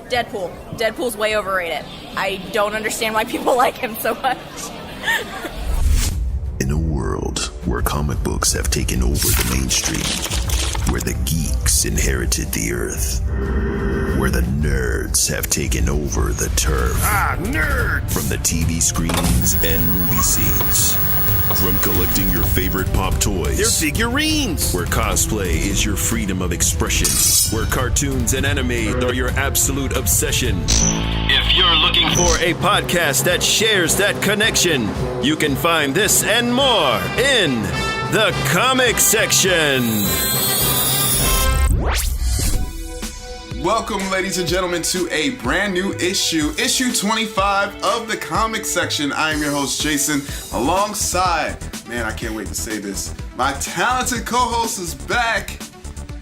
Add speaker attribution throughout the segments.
Speaker 1: Deadpool. Deadpool's way overrated. I don't understand why people like him so much.
Speaker 2: In a world where comic books have taken over the mainstream, where the geeks inherited the earth, where the nerds have taken over the turf.
Speaker 3: Nerds!
Speaker 2: From the TV screens and movie scenes. From collecting your favorite pop toys.
Speaker 3: They're figurines!
Speaker 2: Where cosplay is your freedom of expression. Where cartoons and anime are your absolute obsession. If you're looking for a podcast that shares that connection, you can find this and more in the comic section.
Speaker 4: Welcome, ladies and gentlemen, to a brand new issue 25 of the comic section. I am your host, Jason, alongside, man, I can't wait to say this, my talented co-host is back,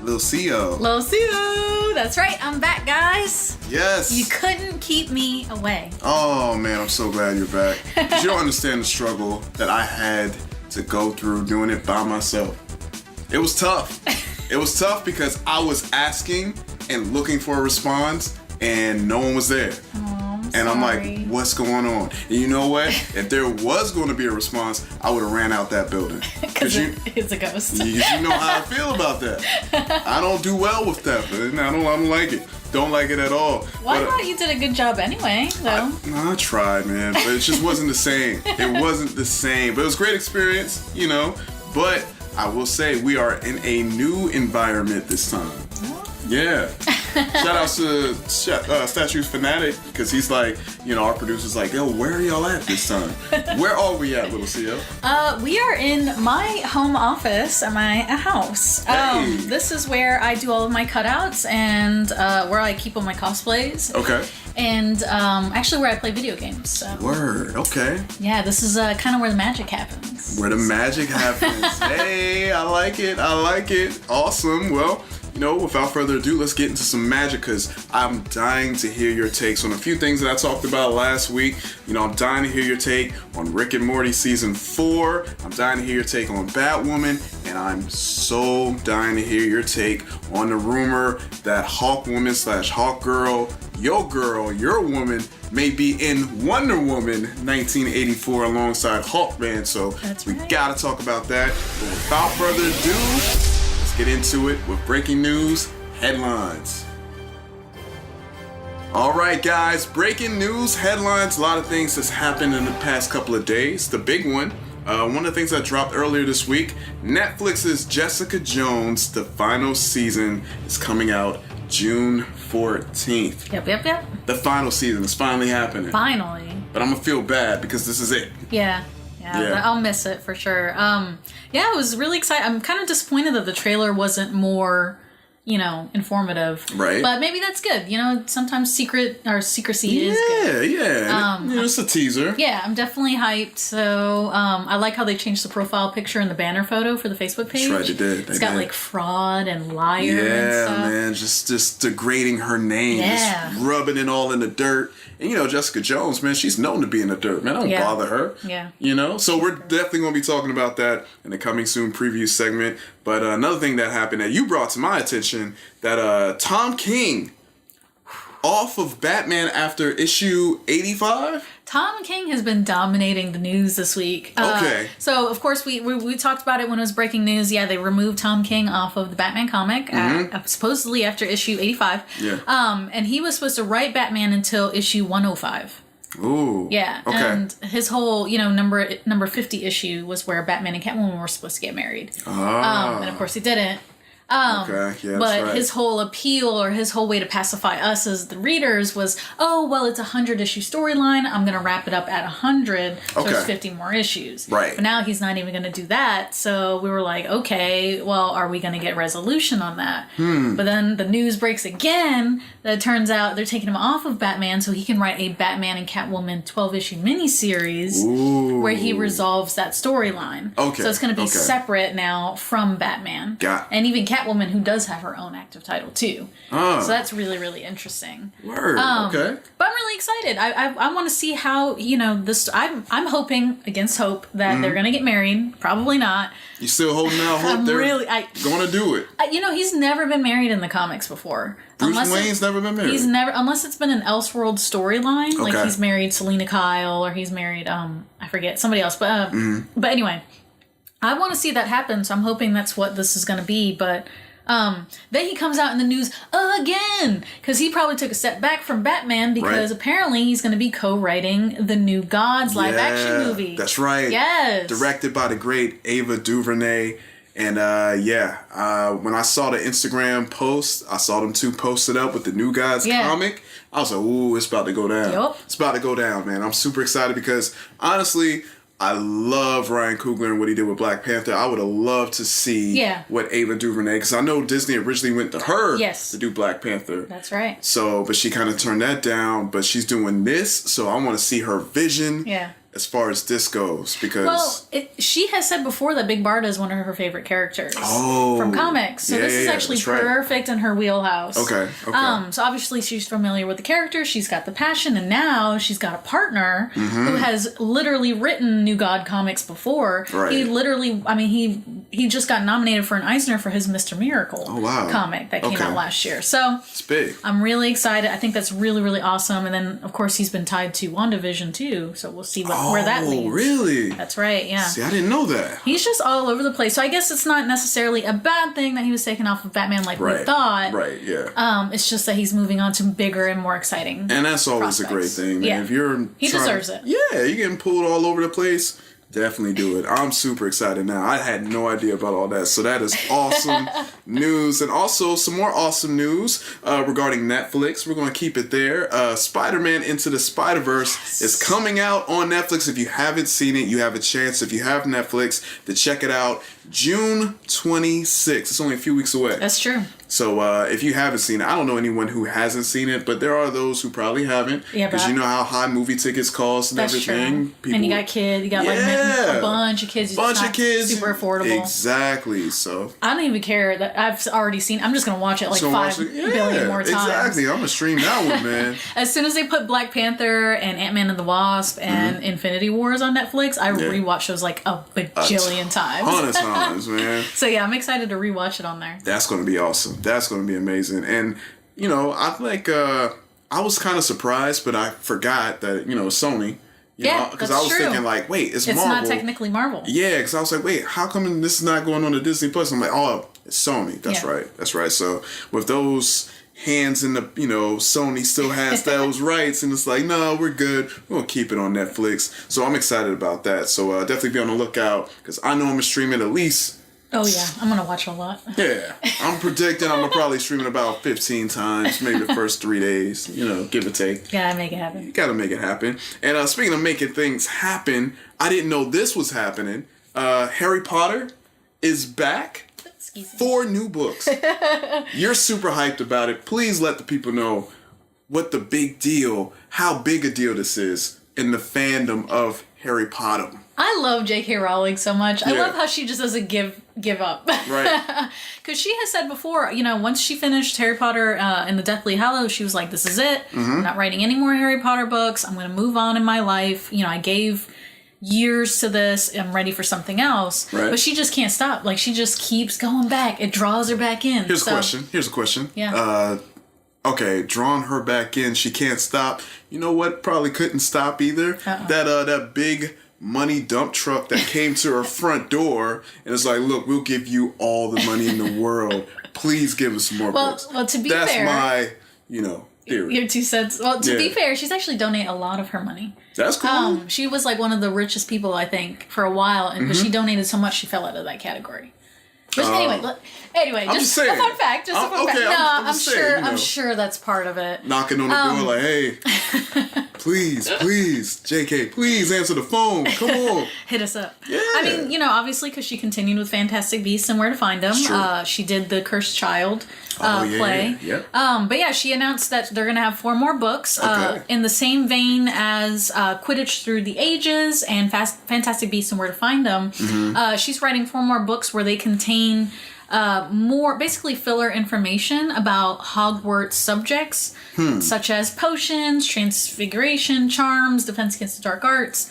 Speaker 4: Lil CO.
Speaker 5: Lil CO, that's right, I'm back, guys.
Speaker 4: Yes.
Speaker 5: You couldn't keep me away.
Speaker 4: Oh, man, I'm so glad you're back. 'Cause you don't understand the struggle that I had to go through doing it by myself. It was tough. It was tough because I was asking and looking for a response, and no one was there. And I'm like, what's going on? And you know what? If there was going to be a response, I would have ran out that building.
Speaker 5: Because it's a ghost.
Speaker 4: You know how I feel about that. I don't do well with that, but I don't like it. Don't like it at all.
Speaker 5: Well, I thought you did a good job anyway, though.
Speaker 4: I tried, man, but it just wasn't the same. It wasn't the same. But it was a great experience, you know. But I will say we are in a new environment this time. Yeah. Shout out to Statues Fanatic, because he's like, you know, our producer's like, yo, where are y'all at this time? Where are we at, Little CO?
Speaker 5: We are in my home office at my house.
Speaker 4: Hey.
Speaker 5: This is where I do all of my cutouts and where I keep all my cosplays.
Speaker 4: Okay.
Speaker 5: And actually where I play video games. So.
Speaker 4: Word, okay.
Speaker 5: Yeah, this is kind of where the magic happens.
Speaker 4: Where the magic happens. Hey, I like it. Awesome. Well, you know, without further ado, let's get into some magic, because I'm dying to hear your takes on a few things that I talked about last week. You know, I'm dying to hear your take on Rick and Morty Season 4. I'm dying to hear your take on Batwoman. And I'm so dying to hear your take on the rumor that Hawkwoman / Hawkgirl, your woman, may be in Wonder Woman 1984 alongside Hawkman. So we gotta talk about that. But without further ado, let's get into it with breaking news headlines. All right, guys, breaking news headlines. A lot of things that's happened in the past couple of days. The big one, one of the things that dropped earlier this week, Netflix's Jessica Jones, the final season, is coming out June 14th.
Speaker 5: Yep.
Speaker 4: The final season is finally happening.
Speaker 5: Finally.
Speaker 4: But I'm gonna feel bad because this is it.
Speaker 5: Yeah, I'll miss it for sure. Yeah, I was really excited. I'm kind of disappointed that the trailer wasn't more, you know, informative.
Speaker 4: Right.
Speaker 5: But maybe that's good. You know, sometimes secrecy is good.
Speaker 4: Yeah. You know, it's a teaser.
Speaker 5: Yeah, I'm definitely hyped. So I like how they changed the profile picture and the banner photo for the Facebook page.
Speaker 4: That's right, they did.
Speaker 5: It's got like fraud and liar and stuff.
Speaker 4: Yeah, man, just degrading her name, just rubbing it all in the dirt. And you know, Jessica Jones, man, she's known to be in the dirt, man. I don't bother her.
Speaker 5: Yeah.
Speaker 4: You know? So we're definitely going to be talking about that in the coming soon preview segment. But another thing that happened that you brought to my attention, that Tom King off of Batman after issue 85?
Speaker 5: Tom King has been dominating the news this week.
Speaker 4: Okay.
Speaker 5: So, of course, we talked about it when it was breaking news. Yeah, they removed Tom King off of the Batman comic, supposedly after issue 85.
Speaker 4: Yeah.
Speaker 5: And he was supposed to write Batman until issue 105.
Speaker 4: Ooh.
Speaker 5: Yeah.
Speaker 4: Okay.
Speaker 5: And his whole, you know, number 50 issue was where Batman and Catwoman were supposed to get married. And, of course, he didn't.
Speaker 4: Okay, yeah,
Speaker 5: but
Speaker 4: right.
Speaker 5: his whole appeal, or his whole way to pacify us as the readers, was, oh, well, it's a 100-issue storyline. I'm going to wrap it up at 100. So there's 50 more issues.
Speaker 4: Right.
Speaker 5: But now he's not even going to do that. So we were like, okay, well, are we going to get resolution on that? But then the news breaks again that it turns out they're taking him off of Batman so he can write a Batman and Catwoman 12-issue miniseries where he resolves that storyline.
Speaker 4: Okay.
Speaker 5: So it's going to be separate now from Batman.
Speaker 4: Got it.
Speaker 5: And even Catwoman Catwoman, who does have her own active title too. So that's really, really interesting.
Speaker 4: Word. Okay.
Speaker 5: But I'm really excited. I want to see how, this. I'm hoping against hope that they're gonna get married. Probably not.
Speaker 4: You still holding out hope
Speaker 5: I'm
Speaker 4: they're
Speaker 5: gonna
Speaker 4: do it?
Speaker 5: He's never been married in the comics before.
Speaker 4: Bruce Wayne's never been married.
Speaker 5: He's never, unless it's been an Elseworld storyline.
Speaker 4: Okay.
Speaker 5: Like he's married Selena Kyle, or he's married I forget, somebody else. But anyway, I want to see that happen. So I'm hoping that's what this is going to be. But then he comes out in the news again because he probably took a step back from Batman because apparently he's going to be co-writing the New Gods live action movie.
Speaker 4: That's right.
Speaker 5: Yes.
Speaker 4: Directed by the great Ava DuVernay. And when I saw the Instagram post, I saw them two posted up with the New Gods comic. I was like, ooh, it's about to go down.
Speaker 5: Yep.
Speaker 4: It's about to go down, man. I'm super excited because, honestly, I love Ryan Coogler and what he did with Black Panther. I would have loved to see what Ava DuVernay, because I know Disney originally went to her to do Black Panther.
Speaker 5: That's right.
Speaker 4: So, but she kind of turned that down, but she's doing this, so I want to see her vision. As far as this goes, because
Speaker 5: she has said before that Big Barda is one of her favorite characters from comics. So this is actually perfect in her wheelhouse. Okay. So obviously she's familiar with the character. She's got the passion, and now she's got a partner who has literally written New God comics before.
Speaker 4: Right.
Speaker 5: He literally, he just got nominated for an Eisner for his Mr. Miracle comic that came out last year. So
Speaker 4: it's big.
Speaker 5: I'm really excited. I think that's really, really awesome. And then of course he's been tied to WandaVision too. So we'll see where that leads. Oh,
Speaker 4: really?
Speaker 5: That's right, yeah.
Speaker 4: See, I didn't know that.
Speaker 5: He's just all over the place. So I guess it's not necessarily a bad thing that he was taken off of Batman like we thought.
Speaker 4: Right, yeah.
Speaker 5: It's just that he's moving on to bigger and more exciting
Speaker 4: And that's always a great thing, man.
Speaker 5: Yeah.
Speaker 4: If
Speaker 5: he deserves it.
Speaker 4: Yeah, you're getting pulled all over the place. Definitely do it. I'm super excited now. I had no idea about all that. So that is awesome news. And also some more awesome news regarding Netflix. We're going to keep it there. Spider-Man Into the Spider-Verse is coming out on Netflix. If you haven't seen it, you have a chance, if you have Netflix, to check it out. June 26th. It's only a few weeks away.
Speaker 5: That's true.
Speaker 4: So if you haven't seen it, I don't know anyone who hasn't seen it, but there are those who probably haven't. Yeah, because you know how high movie tickets cost and everything.
Speaker 5: True. And you got kids. You got like a bunch of kids. Super affordable.
Speaker 4: Exactly. So
Speaker 5: I don't even care that I've already seen. I'm just gonna watch it like 5 billion more times.
Speaker 4: Exactly. I'm gonna stream that one, man.
Speaker 5: As soon as they put Black Panther and Ant-Man and the Wasp and Infinity Wars on Netflix, I rewatch those like a bajillion times.
Speaker 4: Ton of times, man.
Speaker 5: So yeah, I'm excited to rewatch it on there.
Speaker 4: That's gonna be awesome. That's going to be amazing. And, I think I was kind of surprised, but I forgot that, Sony. Because I was thinking like, wait, it's Marvel.
Speaker 5: It's not technically Marvel.
Speaker 4: Yeah, because I was like, wait, how come this is not going on to Disney Plus? I'm like, oh, it's Sony. That's right. That's right. So with those hands in the, Sony still has those rights, and it's like, no, we're good. We're going to keep it on Netflix. So I'm excited about that. So definitely be on the lookout, because I know I'm going to stream it at least.
Speaker 5: Oh, yeah. I'm going to watch a lot.
Speaker 4: Yeah. I'm predicting I'm going to probably stream it about 15 times, maybe the first 3 days, give or take.
Speaker 5: Gotta make it happen.
Speaker 4: You gotta make it happen. And speaking of making things happen, I didn't know this was happening. Harry Potter is back. 4 new books. You're super hyped about it. Please let the people know what the big deal, how big a deal this is in the fandom of Harry Potter.
Speaker 5: I love J.K. Rowling so much. I love how she just doesn't give up.
Speaker 4: Right.
Speaker 5: Because she has said before, once she finished Harry Potter and the Deathly Hallows, she was like, this is it. I'm not writing any more Harry Potter books. I'm going to move on in my life. I gave years to this. I'm ready for something else. Right. But she just can't stop. Like, she just keeps going back. It draws her back in.
Speaker 4: Here's a question.
Speaker 5: Yeah.
Speaker 4: Okay, drawing her back in. She can't stop. You know what? Probably couldn't stop either. That big money dump truck that came to her front door and it's like, look, we'll give you all the money in the world. Please give us some more books.
Speaker 5: Well, to be
Speaker 4: fair,
Speaker 5: that's
Speaker 4: my, theory.
Speaker 5: Your 2 cents. Well, to be fair, she's actually donated a lot of her money.
Speaker 4: That's cool.
Speaker 5: She was like one of the richest people, I think, for a while, but she donated so much she fell out of that category. But anyway, just a fun fact. Just a fun fact. No, I'm sure that's part of it.
Speaker 4: Knocking on the door like, hey, please, JK, please answer the phone. Come on.
Speaker 5: Hit us up.
Speaker 4: Yeah.
Speaker 5: I mean, obviously because she continued with Fantastic Beasts and Where to Find Them. She did the Cursed Child play. Yeah. But yeah, she announced that they're going to have 4 more books in the same vein as Quidditch Through the Ages and Fantastic Beasts and Where to Find Them. She's writing 4 more books where they contain more basically filler information about Hogwarts subjects, such as potions, transfiguration, charms, defense against the dark arts.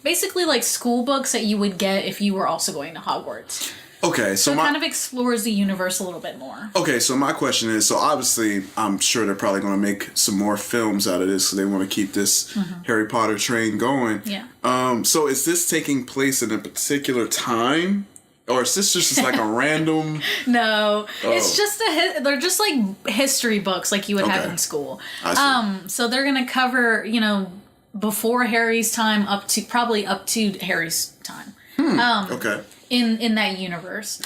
Speaker 5: Basically like school books that you would get if you were also going to Hogwarts.
Speaker 4: Okay,
Speaker 5: So it kind of explores the universe a little bit more.
Speaker 4: Okay, so my question is, so obviously I'm sure they're probably going to make some more films out of this, so they want to keep this Harry Potter train going.
Speaker 5: Yeah.
Speaker 4: So is this taking place in a particular time? Or is this just like a random...
Speaker 5: No, it's just they're just like history books like you would have in school.
Speaker 4: I see.
Speaker 5: So they're going to cover, before Harry's time up to Harry's time.
Speaker 4: Okay.
Speaker 5: In that universe.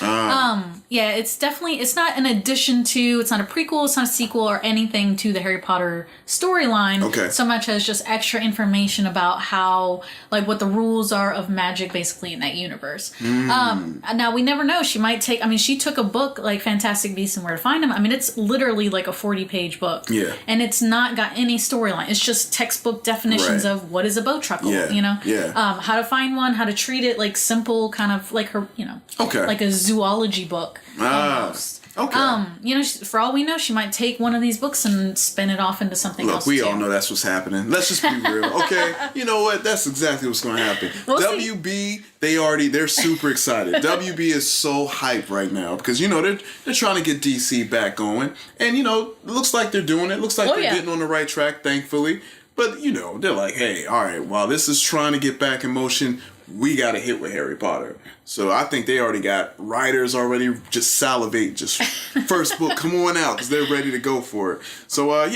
Speaker 5: Yeah, it's not an addition to, it's not a prequel, it's not a sequel or anything to the Harry Potter storyline, so much as just extra information about how, like, what the rules are of magic basically in that universe. Now, we never know, she took a book like Fantastic Beasts and Where to Find Them. I mean, it's literally like a 40-page book.
Speaker 4: Yeah.
Speaker 5: And it's not got any storyline. It's just textbook definitions of what is a bowtruckle, how to find one, how to treat it, like simple kind of like her, like a zoology book. Almost.
Speaker 4: Okay.
Speaker 5: For all we know, she might take one of these books and spin it off into something else.
Speaker 4: Look, we all know that's what's happening. Let's just be real. Okay, you know what? That's exactly what's going to happen. WB, they're super excited. WB is so hyped right now because they're trying to get DC back going, and it looks like they're doing it. Looks like they're getting on the right track, thankfully. But they're like, hey, all right, while this is trying to get back in motion, we got to hit with Harry Potter. So I think they already got writers already just salivate, just first book, come on out, because they're ready to go for it. So,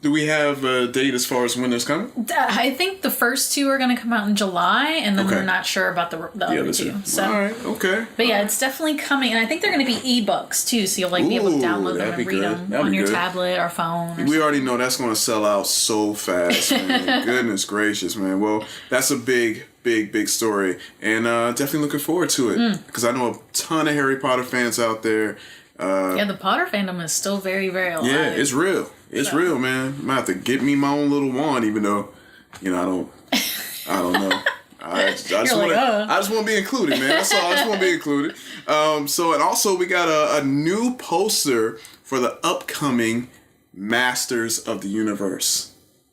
Speaker 4: do we have a date as far as when it's coming?
Speaker 5: I think the first two are going to come out in July, and then we're not sure about the other two. So.
Speaker 4: All right, okay.
Speaker 5: But yeah, it's definitely coming, and I think they're going to be ebooks too, so you'll be able to download them and read them on your tablet or phone.
Speaker 4: We already know that's going to sell out so fast, man. Goodness gracious, man. Well, that's a big story, and definitely looking forward to it because I know a ton of Harry Potter fans out there.
Speaker 5: The Potter fandom is still very, very alive.
Speaker 4: Yeah, it's real. It's real, man. I'm gonna have to get me my own little wand, even though I don't know. I just want to be included, man. That's all. I just want to be included. And also we got a new poster for the upcoming Masters of the Universe.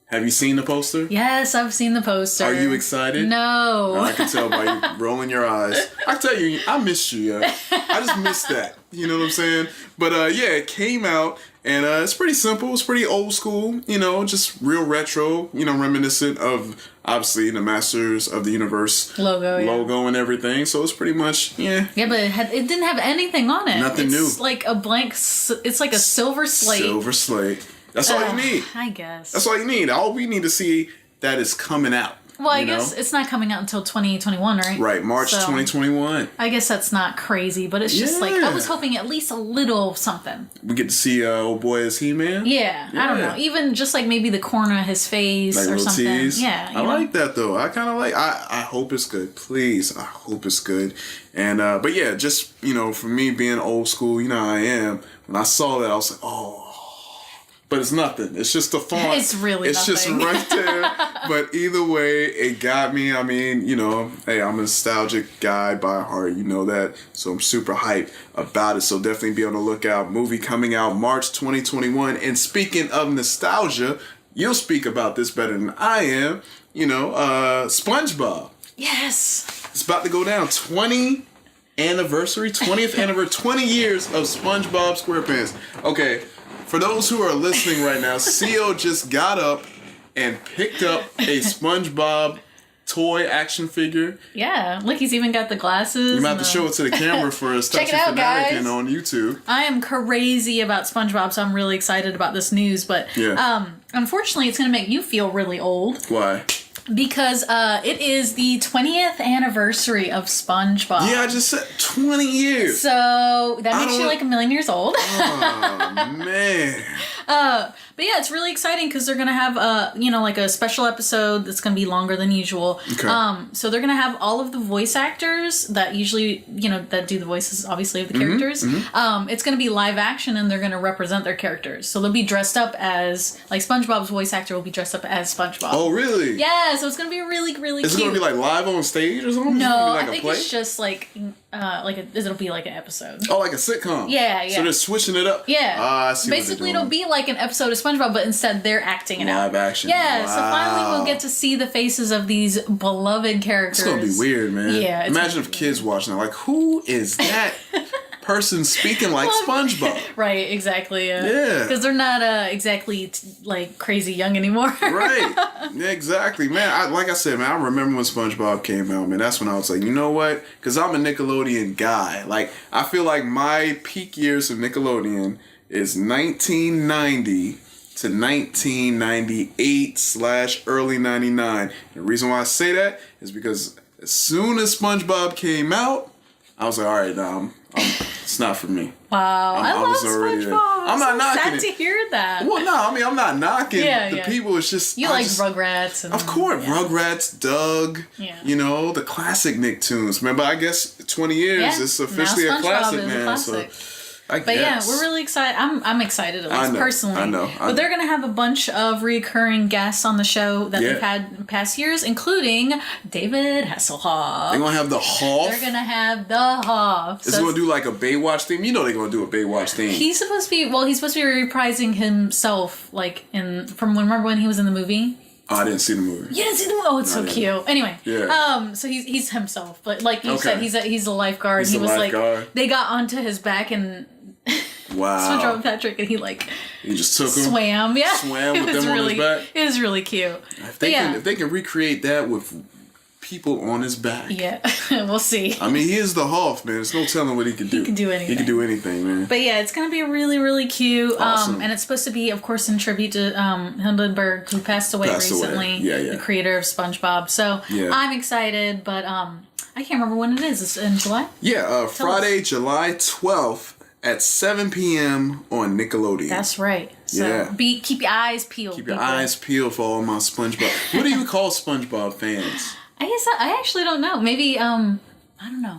Speaker 4: Have you seen the poster?
Speaker 5: Yes, I've seen the poster.
Speaker 4: Are you excited?
Speaker 5: No.
Speaker 4: I can tell by you rolling your eyes. I tell you, I missed you. I just missed that. You know what I'm saying? But it came out, and it's pretty simple. It's pretty old school. Just real retro. Reminiscent of obviously the Masters of the Universe logo and everything. So it's pretty much Yeah,
Speaker 5: but it didn't have anything on it.
Speaker 4: Nothing new.
Speaker 5: It's like a blank. It's like a silver slate.
Speaker 4: Silver slate. That's all you need.
Speaker 5: I guess.
Speaker 4: That's all you need. All we need to see that is coming out.
Speaker 5: Well, I guess it's not coming out until 2021, right?
Speaker 4: Right, March 2021.
Speaker 5: I guess that's not crazy, but it's just like, I was hoping at least a little something.
Speaker 4: We get to see old boy as He-Man?
Speaker 5: Yeah, I don't know. Even just like maybe the corner of his face
Speaker 4: like
Speaker 5: or something.
Speaker 4: Tease.
Speaker 5: Yeah.
Speaker 4: I like that though. I kind of like, I hope it's good. Please, I hope it's good. And, but yeah, just, for me being old school, how I am, when I saw that, I was like, oh. But it's nothing. It's just the font.
Speaker 5: It's really
Speaker 4: It's
Speaker 5: nothing.
Speaker 4: just right there. But either way, it got me. I mean, hey, I'm a nostalgic guy by heart. You know that. So I'm super hyped about it. So definitely be on the lookout. Movie coming out March 2021. And speaking of nostalgia, you'll speak about this better than I am. SpongeBob.
Speaker 5: Yes.
Speaker 4: It's about to go down. 20th anniversary, 20 years of SpongeBob SquarePants. Okay. For those who are listening right now, CO just got up and picked up a SpongeBob toy action figure.
Speaker 5: Yeah, look, he's even got the glasses.
Speaker 4: You might have to show it to the camera for a
Speaker 5: Check it out, guys.
Speaker 4: on YouTube.
Speaker 5: I am crazy about SpongeBob, so I'm really excited about this news. But unfortunately, it's going to make you feel really old.
Speaker 4: Why?
Speaker 5: Because it is the 20th anniversary of SpongeBob.
Speaker 4: Yeah, I just said 20 years.
Speaker 5: So that makes you like a million years old.
Speaker 4: Oh, man.
Speaker 5: But yeah, it's really exciting because they're going to have, like a special episode that's going to be longer than usual.
Speaker 4: Okay.
Speaker 5: So they're going to have all of the voice actors that usually, that do the voices, obviously, of the characters. It's going to be live action and they're going to represent their characters. So they'll be dressed up as, like SpongeBob's voice actor will be dressed up as SpongeBob.
Speaker 4: Oh, really?
Speaker 5: Yeah, so it's going to be really, really
Speaker 4: Is
Speaker 5: cute.
Speaker 4: it going to be like live on stage or something?
Speaker 5: No,
Speaker 4: Like
Speaker 5: I think it's just like it'll be like an episode.
Speaker 4: Oh, like a sitcom.
Speaker 5: Yeah.
Speaker 4: So they're switching it up.
Speaker 5: Yeah.
Speaker 4: I see.
Speaker 5: Basically,
Speaker 4: what they're
Speaker 5: it'll
Speaker 4: doing.
Speaker 5: be like an episode of SpongeBob, but instead they're acting it out.
Speaker 4: Live action.
Speaker 5: Yeah.
Speaker 4: Wow.
Speaker 5: So finally, we'll get to see the faces of these beloved characters.
Speaker 4: It's gonna be weird, man.
Speaker 5: Yeah.
Speaker 4: Imagine if kids watching that, like, who is that person speaking like SpongeBob?
Speaker 5: Right. Exactly.
Speaker 4: Yeah.
Speaker 5: Because they're not exactly like crazy young anymore.
Speaker 4: Right. Yeah, exactly, man. Like I said, man, I remember when SpongeBob came out, man. That's when I was like, you know what? Because I'm a Nickelodeon guy. Like, I feel like my peak years of Nickelodeon is 1990 to 1998 / early 99. And the reason why I say that is because as soon as SpongeBob came out, I was like, all right, it's not for me.
Speaker 5: Wow, I love
Speaker 4: was already there.
Speaker 5: SpongeBob.
Speaker 4: I'm not knocking
Speaker 5: sad
Speaker 4: it.
Speaker 5: to hear that.
Speaker 4: Well, no, I mean, I'm not knocking
Speaker 5: Yeah.
Speaker 4: people. It's just
Speaker 5: You like Rugrats. And,
Speaker 4: of course, Rugrats, Doug,
Speaker 5: Yeah.
Speaker 4: you know, the classic Nicktoons. Man, but I guess 20 years,
Speaker 5: Yeah.
Speaker 4: it's officially
Speaker 5: Now
Speaker 4: a classic,
Speaker 5: SpongeBob is a
Speaker 4: man.
Speaker 5: classic.
Speaker 4: So,
Speaker 5: But
Speaker 4: guess.
Speaker 5: yeah, we're really excited. I'm excited, at
Speaker 4: I
Speaker 5: least
Speaker 4: know,
Speaker 5: personally.
Speaker 4: I know.
Speaker 5: But they're going to have a bunch of recurring guests on the show that
Speaker 4: Yeah.
Speaker 5: they've had in past years, including David Hasselhoff.
Speaker 4: They're going to have the Hoff.
Speaker 5: They're going to have the Hoff.
Speaker 4: It's going to do like a Baywatch theme. You know they're going to do a Baywatch theme.
Speaker 5: He's supposed to be reprising himself, like, remember when he was in the movie?
Speaker 4: Oh, I didn't see the movie.
Speaker 5: You didn't see the movie? Oh, it's so cute. Anyway,
Speaker 4: Yeah.
Speaker 5: so he's himself, but like you
Speaker 4: Okay.
Speaker 5: said, he's a lifeguard.
Speaker 4: He's
Speaker 5: He
Speaker 4: a
Speaker 5: was
Speaker 4: lifeguard.
Speaker 5: like, they got onto his back and
Speaker 4: Wow.
Speaker 5: SpongeBob and Patrick, and he like
Speaker 4: He just took him.
Speaker 5: swam. Yeah,
Speaker 4: Swam with
Speaker 5: it was
Speaker 4: them on his
Speaker 5: really,
Speaker 4: back?
Speaker 5: It was really cute.
Speaker 4: If they can recreate that with people on his back.
Speaker 5: Yeah, we'll see.
Speaker 4: I mean, he is the Hoff, man. There's no telling what he can do.
Speaker 5: He can do anything.
Speaker 4: He can do anything, man.
Speaker 5: But yeah, it's gonna be really, really cute.
Speaker 4: Awesome.
Speaker 5: And it's supposed to be, of course, in tribute to Hindenburg, who passed away recently.
Speaker 4: Yeah.
Speaker 5: The creator of SpongeBob. So
Speaker 4: Yeah.
Speaker 5: I'm excited, but I can't remember when it is. It's in July.
Speaker 4: Yeah, Friday, July 12th at 7 p.m. on Nickelodeon.
Speaker 5: That's right. So
Speaker 4: Yeah.
Speaker 5: keep your eyes peeled.
Speaker 4: Keep your
Speaker 5: people.
Speaker 4: eyes peeled for all my SpongeBob. What do you call SpongeBob fans?
Speaker 5: I guess I actually don't know. Maybe I don't know.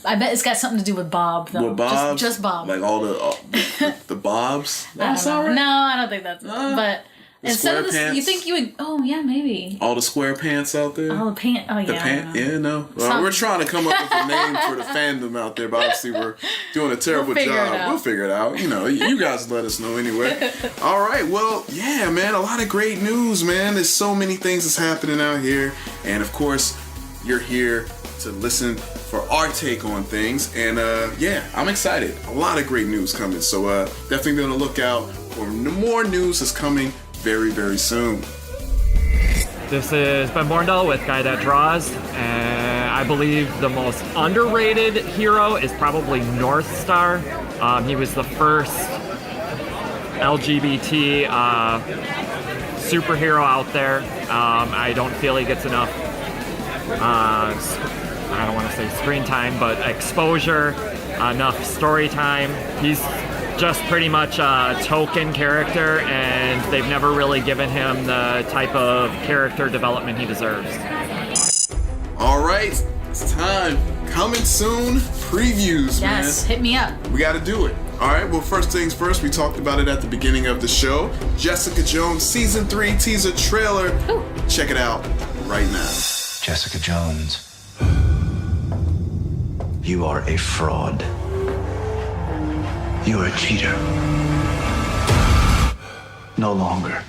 Speaker 5: I bet it's got something to do with Bob though.
Speaker 4: Well, Bob,
Speaker 5: Just Bob.
Speaker 4: like all the Bobs.
Speaker 5: I don't know. No, I don't think that's. But instead of this,
Speaker 4: SquarePants?
Speaker 5: you think you would? Oh yeah, maybe.
Speaker 4: All the square pants out there.
Speaker 5: Oh, the pant. Oh yeah.
Speaker 4: The
Speaker 5: I
Speaker 4: pant,
Speaker 5: don't know.
Speaker 4: yeah, no. Well,
Speaker 5: Some-
Speaker 4: we're trying to come up with a name for the fandom out there, but obviously we're doing a terrible
Speaker 5: figure it
Speaker 4: job.
Speaker 5: out.
Speaker 4: We'll figure it out. You know, you guys let us know anyway. All right, well, yeah, man, a lot of great news, man. There's so many things that's happening out here, and of course, you're here to listen for our take on things, and yeah, I'm excited. A lot of great news coming, so definitely be on the lookout for more news that's coming very, very soon.
Speaker 6: This is Ben Borndal with Guy That Draws, and I believe the most underrated hero is probably North Star. He was the first LGBT superhero out there. I don't feel he gets enough, I don't want to say screen time, but exposure, enough story time. He's just pretty much a token character, and they've never really given him the type of character development he deserves.
Speaker 4: All right, it's time. Coming soon, previews,
Speaker 5: Yes,
Speaker 4: man.
Speaker 5: hit me up.
Speaker 4: We got to do it. All right, well, first things first, we talked about it at the beginning of the show. Jessica Jones Season 3 teaser trailer.
Speaker 5: Ooh.
Speaker 4: Check it out right now.
Speaker 7: Jessica Jones, you are a fraud. You are a cheater. No longer.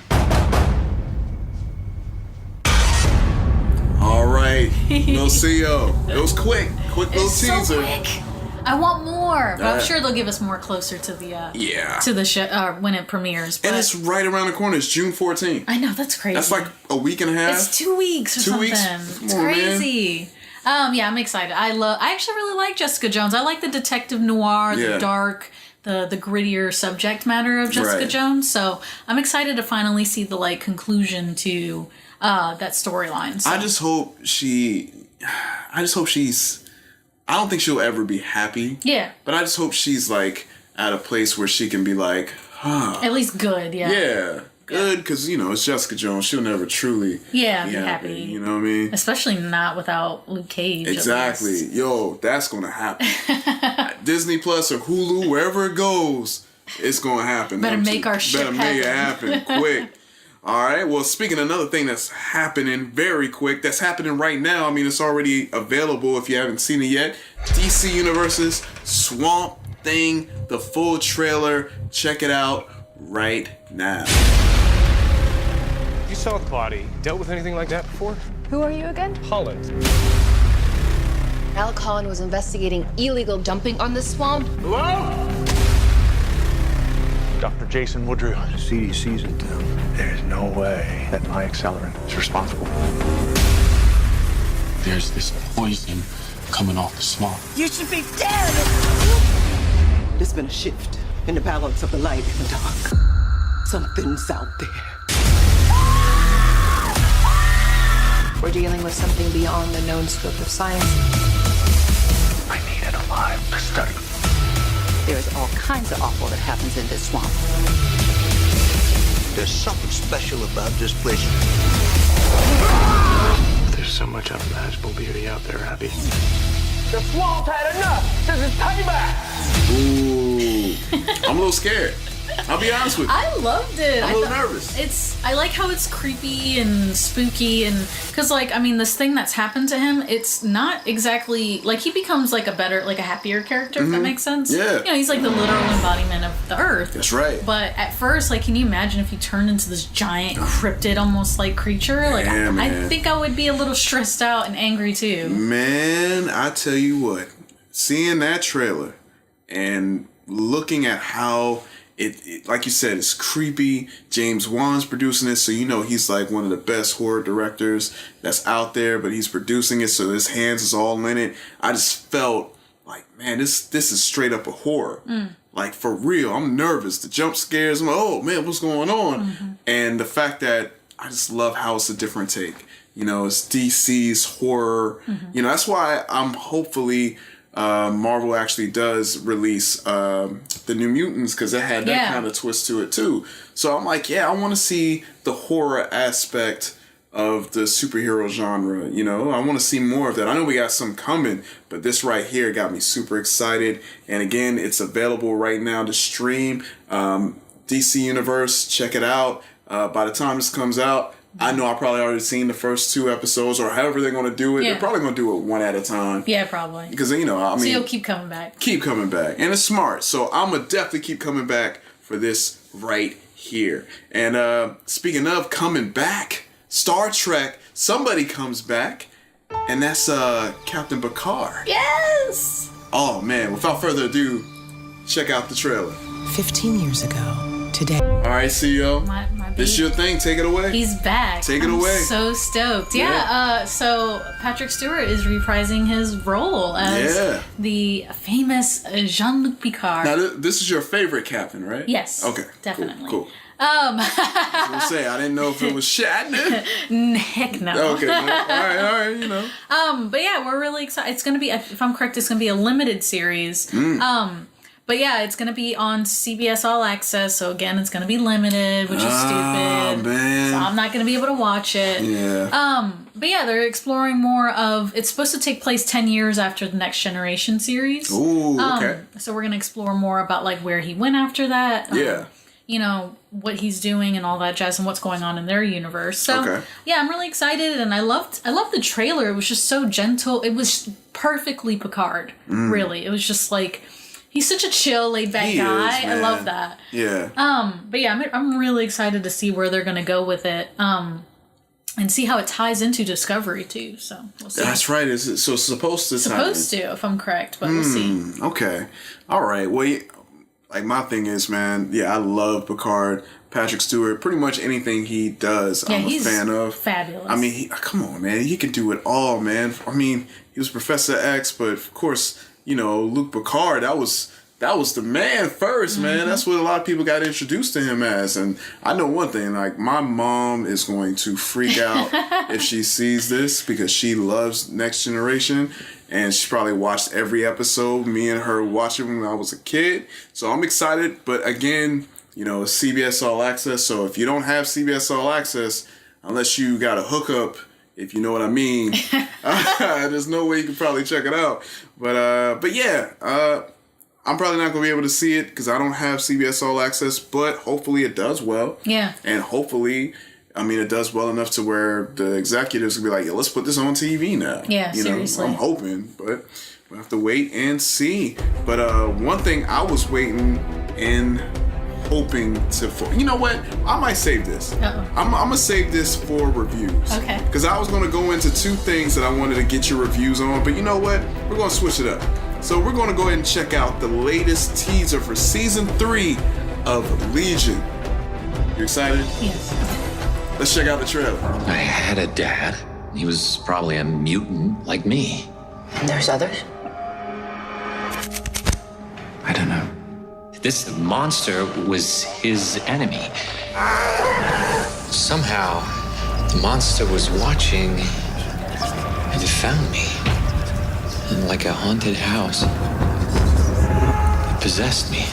Speaker 4: All right, we'll see you. It was quick little
Speaker 5: It's
Speaker 4: teaser.
Speaker 5: so quick. I want more, but I'm
Speaker 4: That-
Speaker 5: sure they'll give us more closer to the
Speaker 4: Yeah.
Speaker 5: to the show when it premieres. But
Speaker 4: And it's right around the corner. It's June 14th.
Speaker 5: I know that's crazy.
Speaker 4: That's like a week and a half.
Speaker 5: It's 2 weeks or
Speaker 4: 2
Speaker 5: something.
Speaker 4: weeks?
Speaker 5: It's
Speaker 4: Come on, man.
Speaker 5: crazy. Yeah, I'm excited. I actually really like Jessica Jones. I like the detective noir,
Speaker 4: Yeah.
Speaker 5: the dark, the grittier subject matter of Jessica
Speaker 4: Right.
Speaker 5: Jones. So I'm excited to finally see the conclusion to that storyline. So.
Speaker 4: I just hope she's. I don't think she'll ever be happy.
Speaker 5: Yeah.
Speaker 4: But I just hope she's like at a place where she can be like,
Speaker 5: At least good, yeah.
Speaker 4: yeah, good, because it's Jessica Jones. She'll never truly
Speaker 5: be happy.
Speaker 4: You know what I mean?
Speaker 5: Especially not without Luke Cage. at
Speaker 4: Exactly.
Speaker 5: least.
Speaker 4: Yo, that's gonna happen. Disney Plus or Hulu, wherever it goes, it's gonna happen.
Speaker 5: Better make our ship
Speaker 4: Better make it
Speaker 5: happen.
Speaker 4: happen quick. All right. Well, speaking of another thing that's happening very quick, that's happening right now. I mean, it's already available if you haven't seen it yet. DC Universe's Swamp Thing, the full trailer. Check it out right now.
Speaker 8: You saw Claudie. Dealt with anything like that before?
Speaker 9: Who are you again?
Speaker 8: Holland.
Speaker 9: Alec Holland was investigating illegal dumping on the swamp.
Speaker 8: Hello?
Speaker 7: Dr. Jason Woodrew. The CDC's in town. There's no way that my accelerant is responsible.
Speaker 10: There's this poison coming off the swamp.
Speaker 11: You should be dead! There's been a shift in the balance of the light and the dark. Something's out there.
Speaker 9: We're dealing with something beyond the known scope of science.
Speaker 7: I need it alive to study.
Speaker 11: There's all kinds of awful that happens in this swamp.
Speaker 12: There's something special about this place.
Speaker 8: There's so much unimaginable beauty out there, Abby.
Speaker 11: The swamp had enough! This is payback!
Speaker 4: Ooh. I'm a little scared. I'll be honest with you.
Speaker 5: I loved it.
Speaker 4: I'm a little nervous.
Speaker 5: I like how it's creepy and spooky, and because this thing that's happened to him, it's not exactly like he becomes like a happier character, if that makes sense.
Speaker 4: Yeah.
Speaker 5: He's like the literal embodiment of the earth.
Speaker 4: That's right.
Speaker 5: But at first, can you imagine if he turned into this giant cryptid almost like creature? I think I would be a little stressed out and angry too.
Speaker 4: Man, I tell you what, seeing that trailer and looking at how it like you said, it's creepy. James Wan's producing it, so he's like one of the best horror directors that's out there, but he's producing it, so his hands is all in it. I just felt like, man, this is straight up a horror. Like, for real. I'm nervous. The jump scares, I'm like, oh man, what's going on? And the fact that I just love how it's a different take. It's DC's horror. That's why I'm hopefully Marvel actually does release the New Mutants, because it had that kind of twist to it too. So I'm like, I want to see the horror aspect of the superhero genre. I want to see more of that. I know we got some coming, but this right here got me super excited. And again, it's available right now to stream. DC Universe, check it out. By the time this comes out, I know I probably already seen the first 2 episodes, or however they're going to do it. They're probably going to do it one at a time.
Speaker 5: Yeah, probably.
Speaker 4: Because, so
Speaker 5: you'll keep coming back.
Speaker 4: Keep coming back. And it's smart. So I'm going to definitely keep coming back for this right here. And speaking of coming back, Star Trek, somebody comes back. And that's Captain Picard.
Speaker 5: Yes!
Speaker 4: Oh, man. Without further ado, check out the trailer.
Speaker 11: 15 years ago, today.
Speaker 4: All right, CEO.
Speaker 5: My
Speaker 4: this your thing. Take it away.
Speaker 5: He's back.
Speaker 4: Take it away.
Speaker 5: So stoked. Yeah. So Patrick Stewart is reprising his role as the famous Jean-Luc Picard.
Speaker 4: Now, this is your favorite captain, right?
Speaker 5: Yes.
Speaker 4: Okay.
Speaker 5: Definitely.
Speaker 4: Cool. I was gonna say, I didn't know if it was Shatner.
Speaker 5: Heck no.
Speaker 4: Okay. All right.
Speaker 5: But yeah, we're really excited. It's gonna be, if I'm correct, it's gonna be a limited series. But yeah, it's going to be on CBS All Access, so again, it's going to be limited, which is stupid.
Speaker 4: Man.
Speaker 5: So I'm not going to be able to watch it.
Speaker 4: Yeah.
Speaker 5: But yeah, they're exploring more of, it's supposed to take place 10 years after the Next Generation series.
Speaker 4: Ooh, okay.
Speaker 5: So we're going to explore more about where he went after that. What he's doing and all that jazz and what's going on in their universe. So yeah, I'm really excited, and I loved the trailer. It was just so gentle. It was perfectly Picard, really. It was just he's such a chill, laid-back guy. I love that.
Speaker 4: Yeah.
Speaker 5: But yeah, I'm really excited to see where they're going to go with it. And see how it ties into Discovery, too. So, we'll see.
Speaker 4: That's right. It's supposed to tie in.
Speaker 5: Supposed to, if I'm correct, but we'll see.
Speaker 4: Okay. All right. Well, my thing is, man, I love Picard. Patrick Stewart, pretty much anything he does, I'm a fan of.
Speaker 5: Fabulous.
Speaker 4: I mean, come on, man. He can do it all, man. I mean, he was Professor X, but of course, Luke Picard, that was the man first, man. That's what a lot of people got introduced to him as. And I know one thing, my mom is going to freak out if she sees this, because she loves Next Generation. And she probably watched every episode. Me and her watched it when I was a kid. So I'm excited. But again, it's CBS All Access. So if you don't have CBS All Access, unless you got a hookup, if you know what I mean, there's no way you can probably check it out. But yeah, I'm probably not going to be able to see it because I don't have CBS All Access. But hopefully it does well.
Speaker 5: Yeah.
Speaker 4: And hopefully I mean, it does well enough to where the executives will be like, "Yeah, let's put this on TV now."
Speaker 5: Yeah, seriously.
Speaker 4: I'm hoping, but we'll have to wait and see. But one thing I was waiting and hoping to, you know what? I might save this. I'm gonna save this for reviews.
Speaker 5: Okay.
Speaker 4: Because I was gonna go into two things that I wanted to get your reviews on, but you know what? We're gonna switch it up. So we're gonna go ahead and check out the latest teaser for season 3 of Legion. You excited?
Speaker 5: Yes.
Speaker 4: Let's check out the trailer.
Speaker 13: I had a dad. He was probably a mutant like me.
Speaker 9: And there's others?
Speaker 13: I don't know. This monster was his enemy. Somehow, the monster was watching and it found me. And like a haunted house, it possessed me.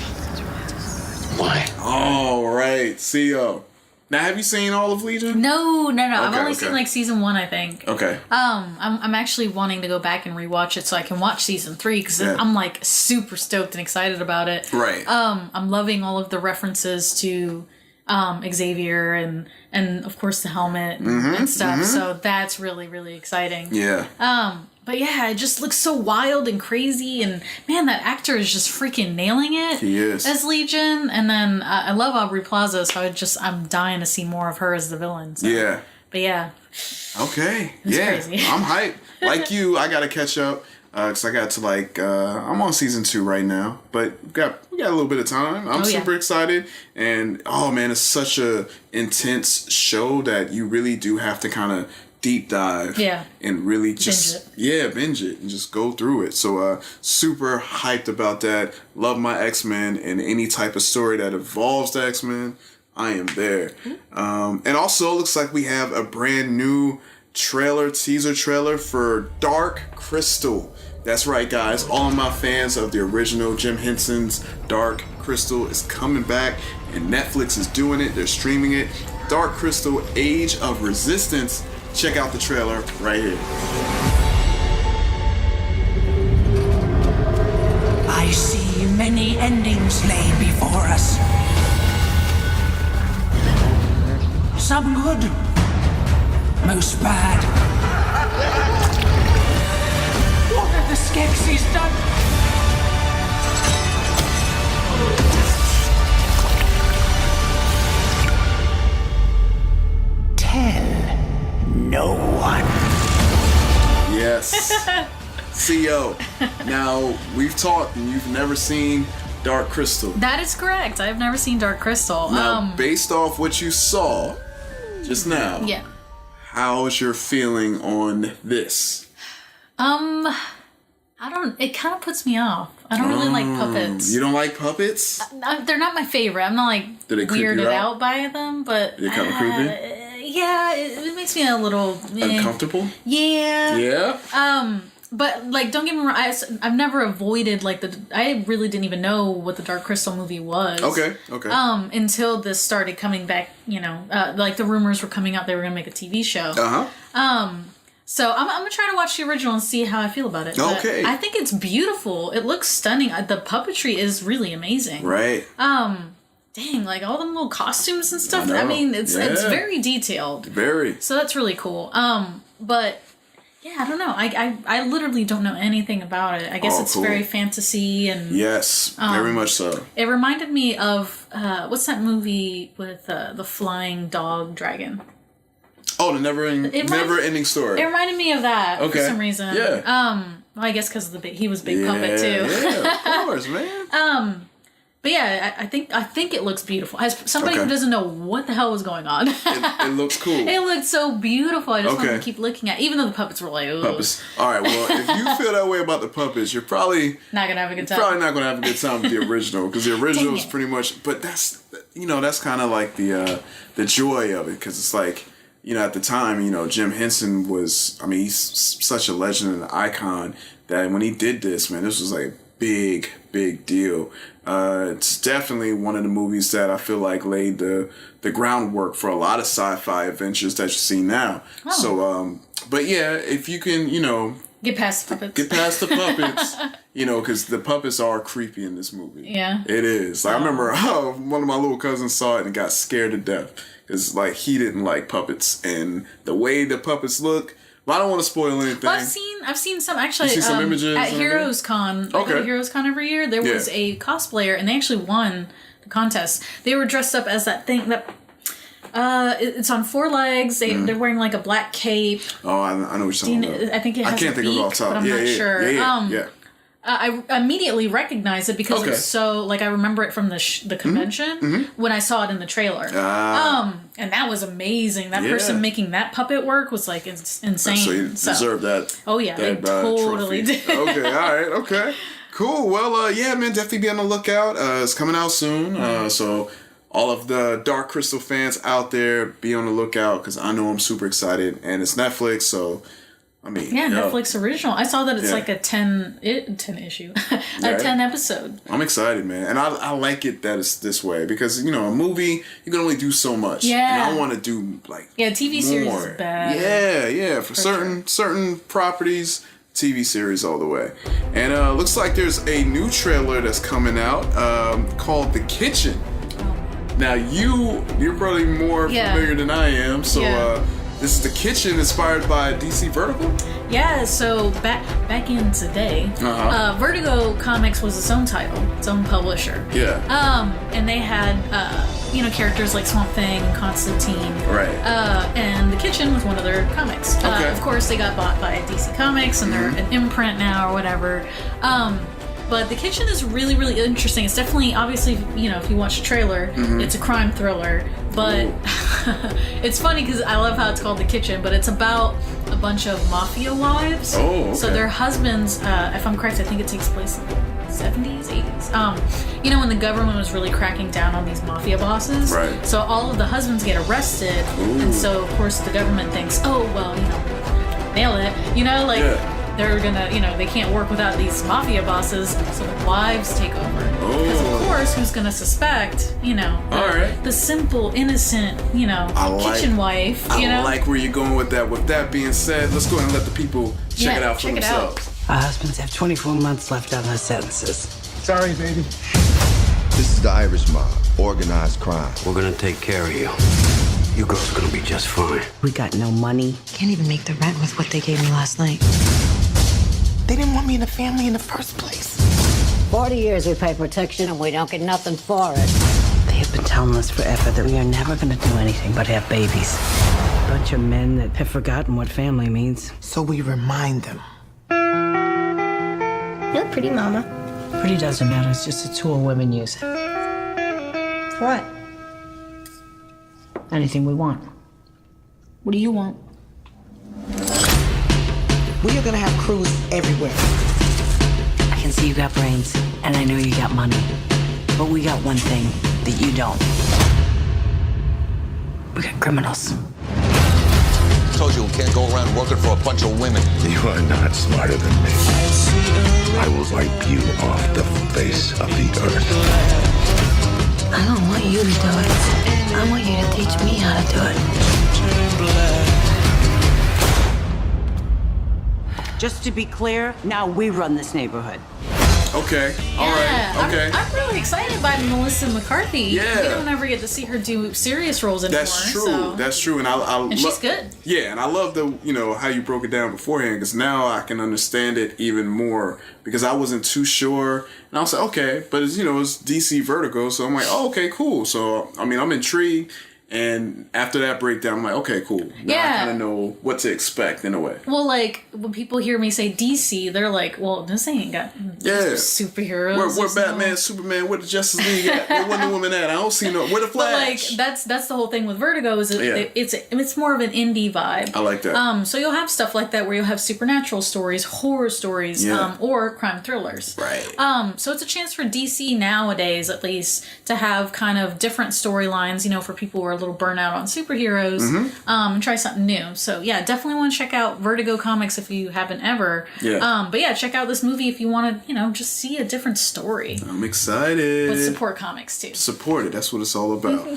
Speaker 13: Why?
Speaker 4: All right, CEO. Now, have you seen all of Legion?
Speaker 5: No. I've
Speaker 4: Okay,
Speaker 5: only seen like season 1, I think.
Speaker 4: Okay.
Speaker 5: I'm actually wanting to go back and rewatch it so I can watch season 3 because I'm like super stoked and excited about it.
Speaker 4: Right.
Speaker 5: I'm loving all of the references to Xavier and of course the helmet and stuff. So that's really, really exciting.
Speaker 4: Yeah.
Speaker 5: But yeah, it just looks so wild and crazy, and man, that actor is just freaking nailing it.
Speaker 4: He is.
Speaker 5: As Legion, and then I love Aubrey Plaza, so I'm dying to see more of her as the villain. So.
Speaker 4: Yeah.
Speaker 5: But yeah.
Speaker 4: Okay.
Speaker 5: It's
Speaker 4: yeah.
Speaker 5: crazy.
Speaker 4: I'm hyped. Like you, I gotta catch up because I got to I'm on season 2 right now, but we got a little bit of time. I'm super excited, and oh man, it's such a intense show that you really do have to kind of deep dive and really just binge it and just go through it. So super hyped about that. Love my X-Men, and any type of story that involves the X-Men, I am there. And also looks like we have a brand new teaser trailer for Dark Crystal. That's right, guys, all of my fans of the original Jim Henson's Dark Crystal is coming back, and Netflix is doing it. They're streaming it. Dark Crystal Age of Resistance. Check out the trailer right here.
Speaker 14: I see many endings lay before us. Some good, most bad. What have the Skeksis done? Tell no one.
Speaker 4: Yes. CEO. Now, we've talked and you've never seen Dark Crystal.
Speaker 5: That is correct. I've never seen Dark Crystal.
Speaker 4: Now, based off what you saw just now, how is your feeling on this?
Speaker 5: It kind of puts me off. I don't really like puppets.
Speaker 4: You don't like puppets?
Speaker 5: They're not my favorite. I'm not like weirded out by them, but
Speaker 4: they're kind of creepy.
Speaker 5: Yeah, it makes me a little
Speaker 4: uncomfortable.
Speaker 5: Yeah.
Speaker 4: Yeah.
Speaker 5: But like, don't get me wrong. I've never avoided I really didn't even know what the Dark Crystal movie was.
Speaker 4: Okay.
Speaker 5: Until this started coming back. Like the rumors were coming out they were gonna make a TV show. So I'm gonna try to watch the original and see how I feel about it.
Speaker 4: Okay.
Speaker 5: But I think it's beautiful. It looks stunning. The puppetry is really amazing.
Speaker 4: Right.
Speaker 5: Dang, like all them little costumes and stuff. I mean, it's very detailed.
Speaker 4: Very.
Speaker 5: So that's really cool. But yeah, I don't know. I literally don't know anything about it. I guess it's very fantasy and
Speaker 4: yes, very much so.
Speaker 5: It reminded me of what's that movie with the flying dog dragon?
Speaker 4: Oh, the never-ending story.
Speaker 5: It reminded me of that for some reason.
Speaker 4: Yeah.
Speaker 5: Well, I guess because of he was a big puppet too.
Speaker 4: Yeah, of course, man.
Speaker 5: But yeah, I think it looks beautiful. As somebody who doesn't know what the hell was going on,
Speaker 4: it looks cool.
Speaker 5: It looked so beautiful. I just wanted to keep looking at, even though the puppets were like, ooh.
Speaker 4: Puppets. All right. Well, if you feel that way about the puppets, you're probably
Speaker 5: not gonna have a good time.
Speaker 4: Probably not gonna have a good time with the original, because the original is pretty much. But that's kind of like the joy of it, because it's like, at the time, Jim Henson was. I mean, he's such a legend and an icon that when he did this, man, this was like big deal. It's definitely one of the movies that I feel like laid the groundwork for a lot of sci-fi adventures that you see now. So, but yeah, if you can,
Speaker 5: Get past the puppets.
Speaker 4: Get past the puppets. You know, because the puppets are creepy in this movie.
Speaker 5: Yeah.
Speaker 4: It is. Like, I remember one of my little cousins saw it and got scared to death. Because, like, he didn't like puppets. And the way the puppets look, well, I don't want to spoil anything.
Speaker 5: Well, I've seen some, actually,
Speaker 4: you see some images
Speaker 5: at Heroes Con. I go to Heroes Con every year. There was a cosplayer, and they actually won the contest. They were dressed up as that thing that... it's on 4 legs. They're wearing like a black cape.
Speaker 4: Oh, I know what you're talking about.
Speaker 5: I think it has
Speaker 4: I can't think
Speaker 5: beak,
Speaker 4: of it off the top.
Speaker 5: but I'm not sure.
Speaker 4: Yeah.
Speaker 5: I immediately recognized it because it was so, like, I remember it from the convention when I saw it in the trailer. And that was amazing. That person making that puppet work was, like, insane.
Speaker 4: So you deserve that.
Speaker 5: Oh, yeah, they totally
Speaker 4: trophy.
Speaker 5: did.
Speaker 4: Okay, all right, okay. Cool. Well, yeah, man, definitely be on the lookout. It's coming out soon. So all of the Dark Crystal fans out there, be on the lookout because I know I'm super excited. And it's Netflix, so... I mean,
Speaker 5: Netflix original. I saw that it's like a 10 issue, a 10 episode.
Speaker 4: I'm excited, man, and I like it that it's this way because you know a movie you can only do so much.
Speaker 5: Yeah,
Speaker 4: and I want to do like
Speaker 5: TV series is bad.
Speaker 4: Yeah, for certain properties, TV series all the way. And looks like there's a new trailer that's coming out called The Kitchen. Now you're probably more familiar than I am, so. This is The Kitchen, inspired by DC Vertigo?
Speaker 5: Yeah, so back in today, Vertigo Comics was its own title, its own publisher.
Speaker 4: Yeah.
Speaker 5: And they had, characters like Swamp Thing, Constantine.
Speaker 4: Right.
Speaker 5: And The Kitchen was one of their comics. Of course, they got bought by DC Comics, and they're an imprint now or whatever. But The Kitchen is really, really interesting. It's definitely, obviously, if you watch the trailer, it's a crime thriller. But it's funny because I love how it's called The Kitchen, but it's about a bunch of mafia wives.
Speaker 4: Oh, okay.
Speaker 5: So their husbands, if I'm correct, I think it takes place in the 70s, 80s. When the government was really cracking down on these mafia bosses.
Speaker 4: Right.
Speaker 5: So all of the husbands get arrested. And so, of course, the government thinks, nail it. They're gonna, they can't work without these mafia bosses, so the wives take over. Because of course, who's gonna suspect, the simple, innocent, kitchen wife,
Speaker 4: I like where you're going with that. With that being said, let's go ahead and let the people check it out for themselves.
Speaker 14: Our husbands have 24 months left on their sentences.
Speaker 7: Sorry, baby.
Speaker 12: This is the Irish mob, organized crime.
Speaker 15: We're gonna take care of you. You girls are gonna be just fine.
Speaker 14: We got no money.
Speaker 9: Can't even make the rent with what they gave me last night. They didn't want me in the family in the first place.
Speaker 16: 40 years we pay protection and we don't get nothing for it.
Speaker 14: They have been telling us forever that we are never going to do anything but have babies. A bunch of men that have forgotten what family means.
Speaker 9: So we remind them.
Speaker 16: You're pretty, Mama.
Speaker 14: Pretty doesn't matter. It's just a tool women use.
Speaker 16: For what?
Speaker 14: Anything we want.
Speaker 5: What do you want?
Speaker 9: We are gonna have crews everywhere.
Speaker 14: I can see you got brains, and I know you got money. But we got one thing that you don't. We got criminals.
Speaker 12: I told you we can't go around working for a bunch of women.
Speaker 7: You are not smarter than me. I will wipe you off the face of the earth.
Speaker 16: I don't want you to do it. I want you to teach me how to do it.
Speaker 14: Just to be clear, now we run this neighborhood.
Speaker 4: Okay. All right. Okay.
Speaker 5: I'm really excited by Melissa McCarthy.
Speaker 4: Yeah.
Speaker 5: We don't ever get to see her do serious roles anymore.
Speaker 4: That's true.
Speaker 5: So.
Speaker 4: That's true. And
Speaker 5: she's good.
Speaker 4: Yeah, and I love how you broke it down beforehand because now I can understand it even more because I wasn't too sure. And I was like, okay, but it's DC Vertigo, so I'm like, oh, okay, cool. So I'm intrigued. And after that breakdown, I'm like, okay, cool. Now I kind of know what to expect in a way.
Speaker 5: Well, like, when people hear me say DC, they're like, well, this ain't got superheroes.
Speaker 4: Where Batman, Superman, where the Justice League at? Where Wonder Woman at? I don't see where the Flash?
Speaker 5: But, like, that's the whole thing with Vertigo is it's more of an indie vibe.
Speaker 4: I like that.
Speaker 5: So you'll have stuff like that where you'll have supernatural stories, horror stories, or crime thrillers.
Speaker 4: Right.
Speaker 5: So it's a chance for DC nowadays, at least, to have kind of different storylines, for people who are a little burnout on superheroes, and try something new. So yeah, definitely want to check out Vertigo Comics if you haven't ever.
Speaker 4: Yeah.
Speaker 5: But yeah, check out this movie if you want to, just see a different story.
Speaker 4: I'm excited.
Speaker 5: But support comics too.
Speaker 4: Support it. That's what it's all about.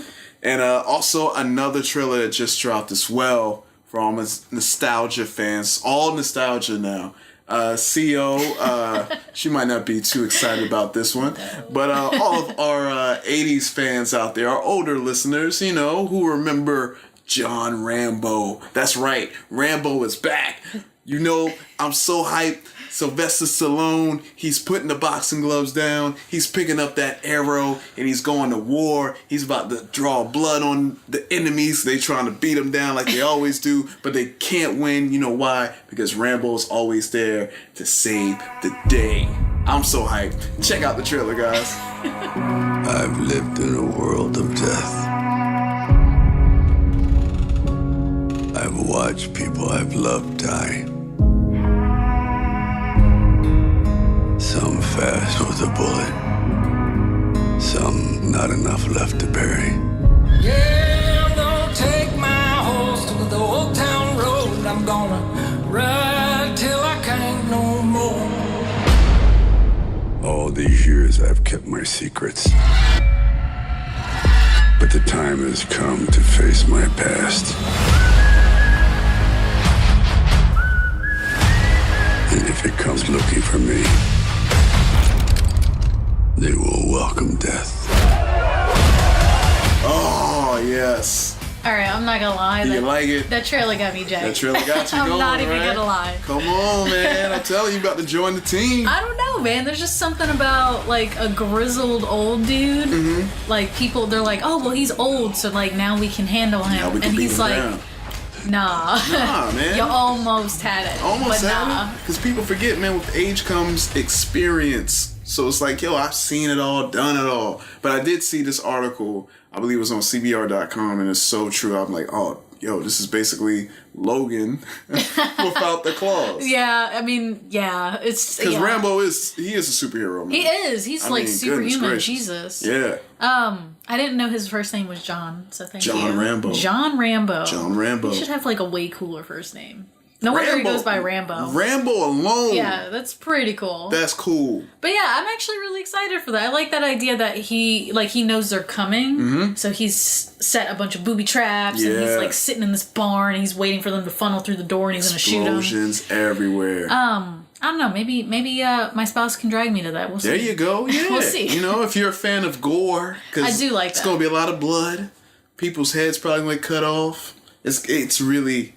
Speaker 4: And also another trailer that just dropped as well for all my nostalgia fans. All nostalgia now. CO. She might not be too excited about this one. But all of our 80s fans out there, our older listeners, you know, who remember John Rambo. That's right. Rambo is back. You know, I'm so hyped. Sylvester Stallone, he's putting the boxing gloves down. He's picking up that arrow and he's going to war. He's about to draw blood on the enemies. They trying to beat them down like they always do, but they can't win. You know why? Because Rambo's always there to save the day. I'm so hyped. Check out the trailer, guys.
Speaker 15: I've lived in a world of death. I've watched people I've loved die. Some fast with a bullet, some not enough left to bury.
Speaker 17: Yeah, I'm gonna take my horse to the old town road. I'm gonna ride till I can't no more.
Speaker 15: All these years I've kept my secrets. But the time has come to face my past. And if it comes looking for me, they will welcome death.
Speaker 4: Oh, yes.
Speaker 5: All right, I'm not gonna lie.
Speaker 4: You like it?
Speaker 5: That trailer got me jacked.
Speaker 4: That trailer got you going,
Speaker 5: I'm not even
Speaker 4: right?
Speaker 5: gonna lie.
Speaker 4: Come on, man. I'm telling you, about to join the team.
Speaker 5: I don't know, man. There's just something about, like, a grizzled old dude. Mm-hmm. Like, people, they're like, oh, well, he's old, so, like, now we can handle him.
Speaker 4: Now we can
Speaker 5: and
Speaker 4: beat
Speaker 5: he's
Speaker 4: him
Speaker 5: like,
Speaker 4: down.
Speaker 5: Nah,
Speaker 4: man.
Speaker 5: You almost had it.
Speaker 4: Almost
Speaker 5: but
Speaker 4: had
Speaker 5: nah.
Speaker 4: it. Because people forget, man, with age comes experience. So it's like, yo, I've seen it all, done it all. But I did see this article, I believe it was on CBR.com, and it's so true. I'm like, oh, yo, this is basically Logan without the claws.
Speaker 5: Yeah, I mean, yeah, it's
Speaker 4: because Rambo is a superhero, man.
Speaker 5: He is. He's like superhuman. Jesus.
Speaker 4: Yeah.
Speaker 5: I didn't know his first name was John, so thank you.
Speaker 4: John Rambo.
Speaker 5: John Rambo.
Speaker 4: John Rambo.
Speaker 5: He should have like a way cooler first name. No wonder he goes by Rambo.
Speaker 4: Rambo alone.
Speaker 5: Yeah, that's pretty cool.
Speaker 4: That's cool.
Speaker 5: But yeah, I'm actually really excited for that. I like that idea that he knows they're coming. Mm-hmm. So he's set a bunch of booby traps and he's like sitting in this barn and he's waiting for them to funnel through the door and he's going to shoot them.
Speaker 4: Explosions everywhere.
Speaker 5: I don't know. Maybe my spouse can drag me to that. We'll see.
Speaker 4: There you go. Yeah.
Speaker 5: We'll see.
Speaker 4: You know, if you're a fan of gore,
Speaker 5: I do like that.
Speaker 4: It's going to be a lot of blood. People's heads probably going to cut off. It gets really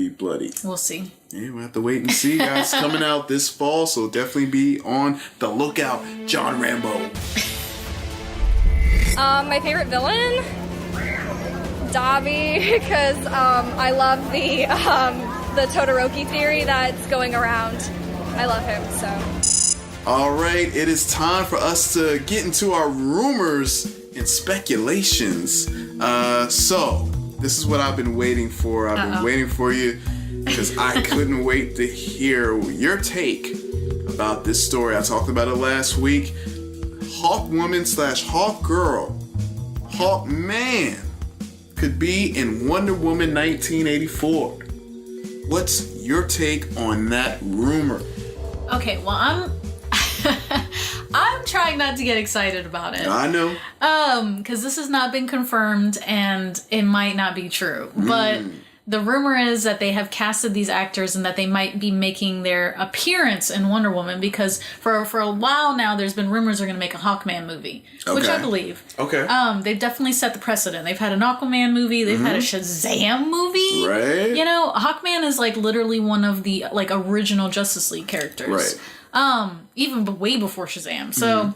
Speaker 4: bloody.
Speaker 5: We'll see.
Speaker 4: Yeah, we'll have to wait and see, guys. Coming out this fall, so definitely be on the lookout. John Rambo.
Speaker 18: My favorite villain? Dobby, because I love the Todoroki theory that's going around. I love him, so.
Speaker 4: All right, it is time for us to get into our rumors and speculations. So, this is what I've been waiting for. I've been waiting for you because I couldn't wait to hear your take about this story. I talked about it last week. Hawkwoman/Hawkgirl, Hawkman could be in Wonder Woman 1984. What's your take on that rumor?
Speaker 5: Okay, well, I'm trying not to get excited about it.
Speaker 4: I know.
Speaker 5: Because this has not been confirmed and it might not be true. But the rumor is that they have casted these actors and that they might be making their appearance in Wonder Woman because for a while now there's been rumors they're going to make a Hawkman movie, which I believe.
Speaker 4: Okay.
Speaker 5: They've definitely set the precedent. They've had an Aquaman movie. They've had a Shazam movie.
Speaker 4: Right.
Speaker 5: You know, Hawkman is like literally one of the like original Justice League characters.
Speaker 4: Right.
Speaker 5: Even way before Shazam. So,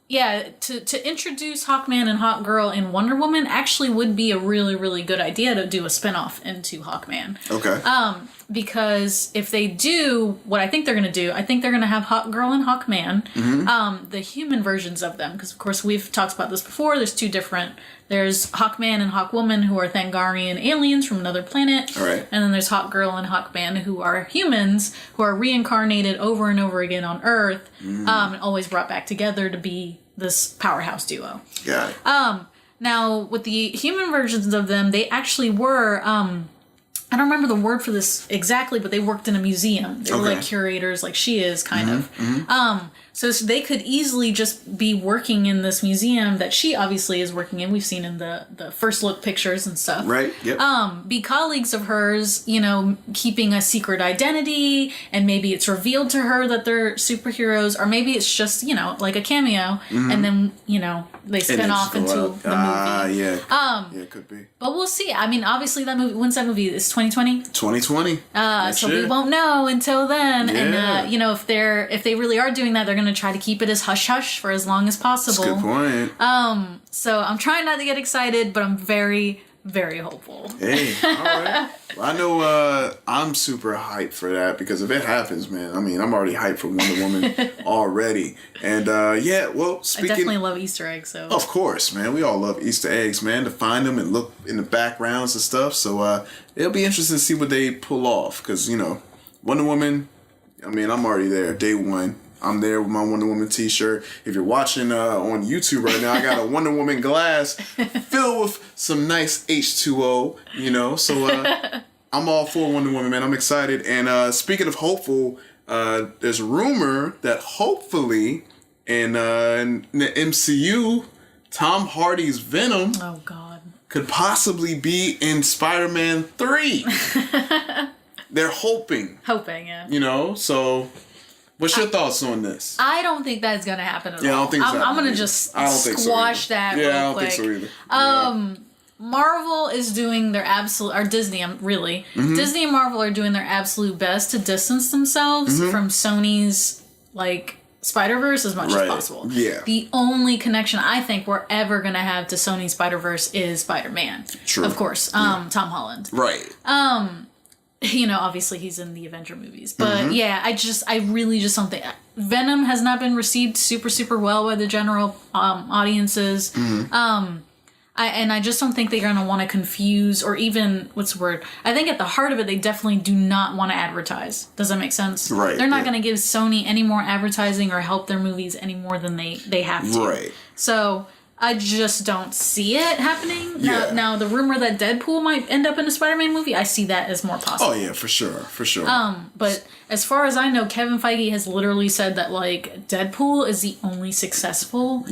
Speaker 5: yeah, to introduce Hawkman and Hawkgirl in Wonder Woman actually would be a really, really good idea to do a spinoff into Hawkman.
Speaker 4: Okay.
Speaker 5: Because if they do what I think they're going to do, I think they're going to have Hawkgirl and Hawkman, the human versions of them. Because, of course, we've talked about this before. There's two different... There's Hawkman and Hawkwoman, who are Thangarian aliens from another planet.
Speaker 4: All right.
Speaker 5: And then there's Hawkgirl and Hawkman, who are humans, who are reincarnated over and over again on Earth, and always brought back together to be this powerhouse duo.
Speaker 4: Got it.
Speaker 5: Now, with the human versions of them, they actually were I don't remember the word for this exactly, but they worked in a museum. They were like curators, like she is kind of. So they could easily just be working in this museum that she obviously is working in. We've seen in the first look pictures and stuff.
Speaker 4: Right. Yep.
Speaker 5: Be colleagues of hers, you know, keeping a secret identity, and maybe it's revealed to her that they're superheroes, or maybe it's just, you know, like a cameo, and then, you know, they spin off into the movie.
Speaker 4: Yeah. Yeah, it could be.
Speaker 5: But we'll see. I mean, obviously that movie, when's that movie? It's 2020?
Speaker 4: 2020.
Speaker 5: So we won't know until then. Yeah. And, you know, if they really are doing that, they're going to try to keep it as hush-hush for as long as possible.
Speaker 4: That's a good point.
Speaker 5: So I'm trying not to get excited, but I'm very, very hopeful.
Speaker 4: Hey, all right. Well, I know I'm super hyped for that, because if it happens, man, I mean, I'm already hyped for Wonder Woman already. And yeah, well, speaking...
Speaker 5: I definitely love Easter eggs, so...
Speaker 4: Of course, man. We all love Easter eggs, man, to find them and look in the backgrounds and stuff. So it'll be interesting to see what they pull off, because, you know, Wonder Woman, I mean, I'm already there, day one. I'm there with my Wonder Woman t-shirt. If you're watching on YouTube right now, I got a Wonder Woman glass filled with some nice H2O, you know. So I'm all for Wonder Woman, man. I'm excited. And speaking of hopeful, there's a rumor that hopefully in the MCU, Tom Hardy's Venom could possibly be in Spider-Man 3. They're hoping.
Speaker 5: Yeah.
Speaker 4: You know, so... What's your thoughts on this?
Speaker 5: I don't think that's going to happen at all.
Speaker 4: Yeah, I don't think so.
Speaker 5: I'm going to just squash that real quick.
Speaker 4: Yeah, I don't think so either.
Speaker 5: Marvel is doing their absolute... Or Disney, really.
Speaker 4: Mm-hmm.
Speaker 5: Disney and Marvel are doing their absolute best to distance themselves from Sony's, like, Spider-Verse as much as possible.
Speaker 4: Yeah.
Speaker 5: The only connection I think we're ever going to have to Sony's Spider-Verse is Spider-Man.
Speaker 4: True.
Speaker 5: Of course. Tom Holland.
Speaker 4: Right.
Speaker 5: You know, obviously he's in the Avenger movies. But yeah, I really just don't think... Venom has not been received super well by the general audiences. I just don't think they're going to want to confuse, or even, what's the word? I think at the heart of it, they definitely do not want to advertise. Does that make sense?
Speaker 4: Right.
Speaker 5: They're not going to give Sony any more advertising or help their movies any more than they have to.
Speaker 4: Right.
Speaker 5: So... I just don't see it happening.
Speaker 4: Yeah.
Speaker 5: Now, the rumor that Deadpool might end up in a Spider-Man movie, I see that as more possible.
Speaker 4: Oh, yeah, for sure.
Speaker 5: But as far as I know, Kevin Feige has literally said that, like, Deadpool is the only successful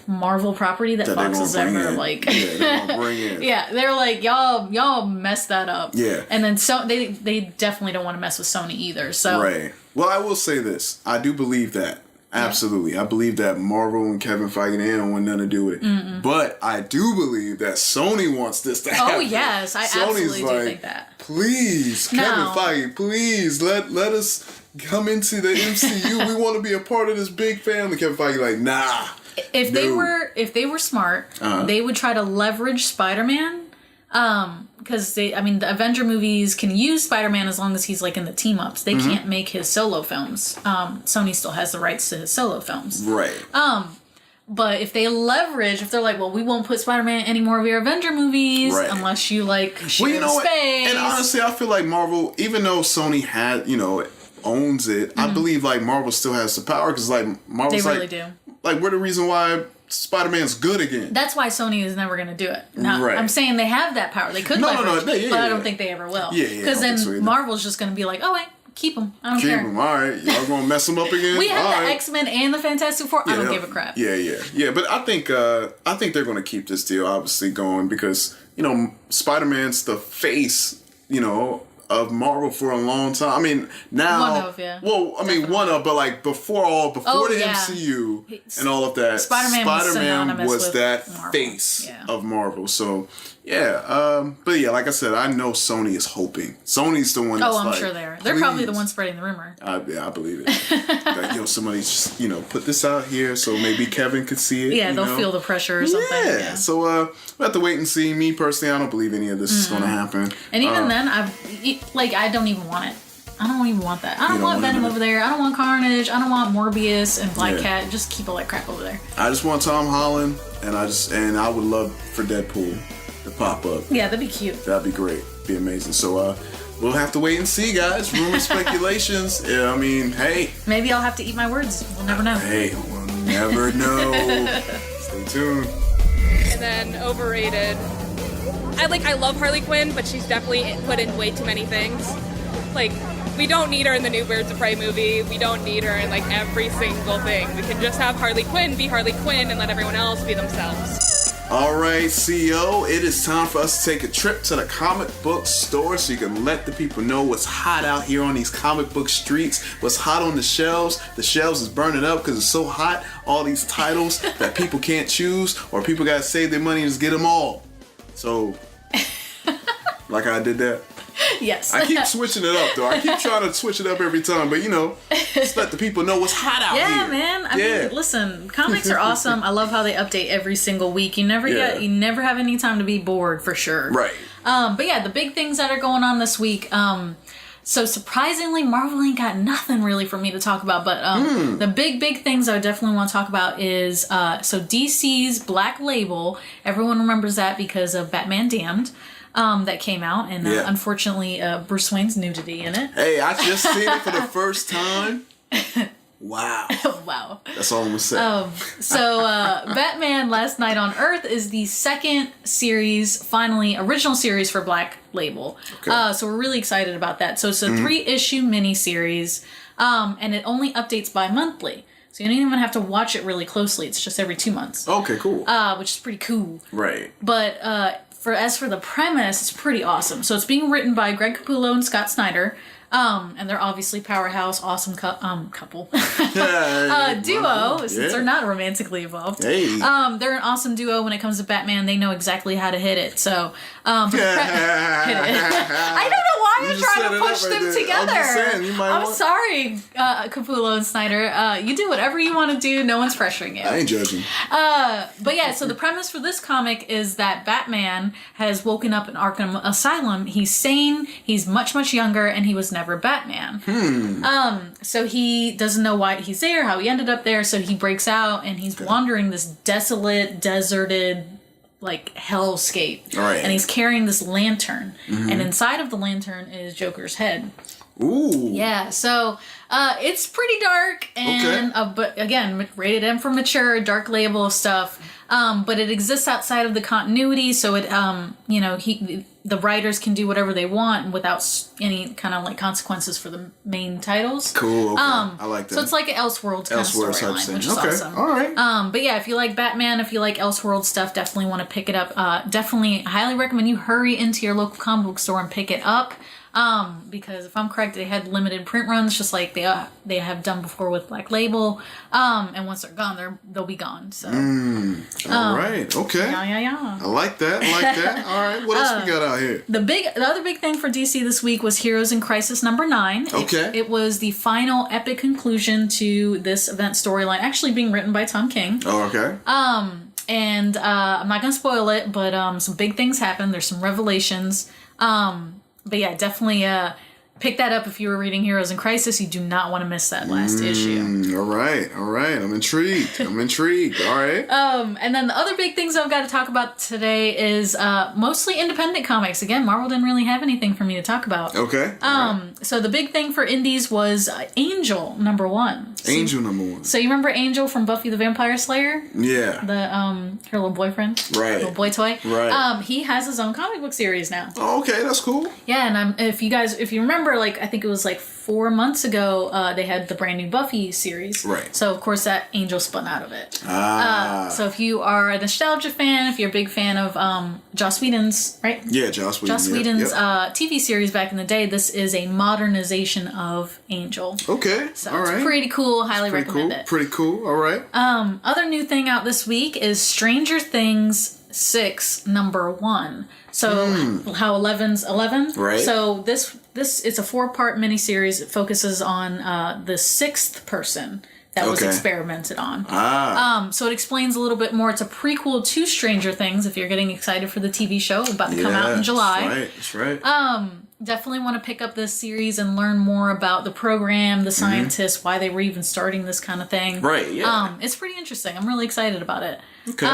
Speaker 5: Marvel property that Fox has ever, like...
Speaker 4: Yeah, they're gonna bring in.
Speaker 5: Yeah, they're like, y'all messed that up.
Speaker 4: Yeah.
Speaker 5: And then they definitely don't want to mess with Sony either, so...
Speaker 4: Right. Well, I will say this. I do believe that. Absolutely. I believe that Marvel and Kevin Feige, they don't want nothing to do with it. But I do believe that Sony wants this to happen.
Speaker 5: Oh, yes. I absolutely do think that.
Speaker 4: Please, Kevin Feige, please, let us come into the MCU. We want to be a part of this big family. Kevin Feige like, nah.
Speaker 5: If they were smart, they would try to leverage Spider-Man. Because the Avenger movies can use Spider-Man as long as he's like in the team ups. They can't make his solo films. Sony still has the rights to his solo films.
Speaker 4: Right.
Speaker 5: But if they leverage, if they're like, well, we won't put Spider-Man in any more of your Avenger movies unless you like shoot in space.
Speaker 4: And honestly, I feel like Marvel, even though Sony had, owns it, I believe like Marvel still has the power, because like Marvel's
Speaker 5: they really do.
Speaker 4: Like, we're the reason why Spider-Man's good again.
Speaker 5: That's why Sony is never going to do it. Now, I'm saying they have that power. They could leverage, but I don't think they ever will. Because then Marvel's just going to be like, oh wait, keep them. I don't care.
Speaker 4: Keep them. All right, y'all going to mess them up again?
Speaker 5: We have the X-Men and the Fantastic Four. I don't give a crap.
Speaker 4: Yeah. But I think they're going to keep this deal obviously going, because Spider-Man's the face, of Marvel for a long time. I mean, now... one of, but like before the MCU and all of that, Spider-Man was that
Speaker 5: Marvel.
Speaker 4: face of Marvel. So, but yeah, like I said, I know Sony is hoping. Sony's the one that's
Speaker 5: I'm sure they are. They're probably the ones spreading the rumor.
Speaker 4: I believe it. Like, somebody just, put this out here so maybe Kevin could see it.
Speaker 5: Yeah, they'll feel the pressure or something.
Speaker 4: Yeah. So, we'll have to wait and see. Me, personally, I don't believe any of this is going to happen.
Speaker 5: And even then, I don't even want it. I don't even want that. I don't want Venom over there. I don't want Carnage. I don't want Morbius and Black Cat. Just keep all that crap over there.
Speaker 4: I just want Tom Holland, and I would love for Deadpool to pop up.
Speaker 5: Yeah, that'd be cute.
Speaker 4: That'd be great. Be amazing. So we'll have to wait and see, guys. Rumors, speculations. Yeah, I mean, hey.
Speaker 5: Maybe I'll have to eat my words. We'll never know.
Speaker 4: Hey, we'll never know. Stay tuned.
Speaker 18: And then overrated. I love Harley Quinn, but she's definitely put in way too many things. Like, we don't need her in the new Birds of Prey movie. We don't need her in, like, every single thing. We can just have Harley Quinn be Harley Quinn and let everyone else be themselves.
Speaker 4: All right, CEO, it is time for us to take a trip to the comic book store so you can let the people know what's hot out here on these comic book streets, what's hot on the shelves. The shelves is burning up because it's so hot. All these titles that people can't choose, or people got to save their money and just get them all. So, like I did that.
Speaker 5: Yes.
Speaker 4: I keep switching it up, though. I keep trying to switch it up every time, but just let the people know what's hot out here.
Speaker 5: Yeah, man. I mean, listen, comics are awesome. I love how they update every single week. You never have any time to be bored, for sure.
Speaker 4: Right.
Speaker 5: But yeah, the big things that are going on this week. So surprisingly, Marvel ain't got nothing really for me to talk about. But the big things I definitely want to talk about is so DC's Black Label. Everyone remembers that because of Batman Damned. That came out, and unfortunately, Bruce Wayne's nudity in it.
Speaker 4: Hey, I just seen it for the first time. Wow.
Speaker 5: Wow.
Speaker 4: That's all I'm gonna say.
Speaker 5: So, Batman Last Night on Earth is the second series, finally, original series for Black Label. Okay. So we're really excited about that. So it's a 3-issue miniseries, and it only updates bi-monthly. So you don't even have to watch it really closely. It's just every 2 months.
Speaker 4: Okay, cool.
Speaker 5: Which is pretty cool.
Speaker 4: Right.
Speaker 5: But as for the premise, it's pretty awesome. So it's being written by Greg Capullo and Scott Snyder. And they're obviously powerhouse, awesome couple. Duo, since they're not romantically involved. Hey. They're an awesome duo when it comes to Batman. They know exactly how to hit it. So, hit it. I don't know why I'm trying to push them together. I'm sorry, Capullo and Snyder. You do whatever you want to do. No one's pressuring you.
Speaker 4: I ain't judging.
Speaker 5: But yeah, so the premise for this comic is that Batman has woken up in Arkham Asylum. He's sane. He's much, much younger, and he was never Batman. So he doesn't know why he's there, how he ended up there, so he breaks out and he's wandering this desolate, deserted, like, hellscape. Right. And he's carrying this lantern. And inside of the lantern is Joker's head.
Speaker 4: Ooh.
Speaker 5: Yeah, so it's pretty dark and but again, rated M for mature, dark label stuff. But it exists outside of the continuity, so it the writers can do whatever they want without any kind of like consequences for the main titles.
Speaker 4: Cool. Okay. I like that.
Speaker 5: So it's like an Elseworlds kind of storyline, which is awesome.
Speaker 4: All right.
Speaker 5: But yeah, if you like Batman, if you like Elseworlds stuff, definitely want to pick it up. Definitely highly recommend you hurry into your local comic book store and pick it up. Because if I'm correct, they had limited print runs, just like they have done before with Black Label. And once they're gone, they'll be gone. So.
Speaker 4: All right. Okay.
Speaker 5: Yeah.
Speaker 4: I like that. All right. What else we got out here?
Speaker 5: The other big thing for DC this week was Heroes in Crisis #9.
Speaker 4: Okay.
Speaker 5: It was the final epic conclusion to this event storyline, actually being written by Tom King.
Speaker 4: Oh, okay.
Speaker 5: And I'm not gonna spoil it, but some big things happen. There's some revelations. But yeah, definitely pick that up if you were reading Heroes in Crisis. You do not want to miss that last issue.
Speaker 4: All right. I'm intrigued. All right.
Speaker 5: And then the other big things I've got to talk about today is mostly independent comics. Again, Marvel didn't really have anything for me to talk about.
Speaker 4: Okay.
Speaker 5: So the big thing for indies was Angel #1.
Speaker 4: Angel #1.
Speaker 5: So you remember Angel from Buffy the Vampire Slayer?
Speaker 4: Yeah.
Speaker 5: The her little boyfriend.
Speaker 4: Right.
Speaker 5: Little boy toy.
Speaker 4: Right.
Speaker 5: He has his own comic book series now.
Speaker 4: Oh, okay, that's cool.
Speaker 5: Yeah, and if you remember, like I think it was like 4 months ago, they had the brand new Buffy series.
Speaker 4: Right.
Speaker 5: So of course that Angel spun out of it. So if you are a nostalgia fan, if you're a big fan of Joss Whedon's, right?
Speaker 4: Yeah, Joss Whedon.
Speaker 5: Joss Whedon's TV series back in the day, this is a modernization of Angel.
Speaker 4: Okay.
Speaker 5: So
Speaker 4: all right.
Speaker 5: It's pretty cool. Highly recommend it.
Speaker 4: Pretty cool. All right.
Speaker 5: Other new thing out this week is Stranger Things 6 #1. So how 11's 11?
Speaker 4: Right.
Speaker 5: So this it's a 4-part miniseries. It focuses on the 6th person that was experimented on. So it explains a little bit more. It's a prequel to Stranger Things. If you're getting excited for the TV show about to come out in July,
Speaker 4: that's right.
Speaker 5: Definitely want to pick up this series and learn more about the program, the scientists, why they were even starting this kind of thing.
Speaker 4: Right. Yeah.
Speaker 5: It's pretty interesting. I'm really excited about it.
Speaker 4: Okay.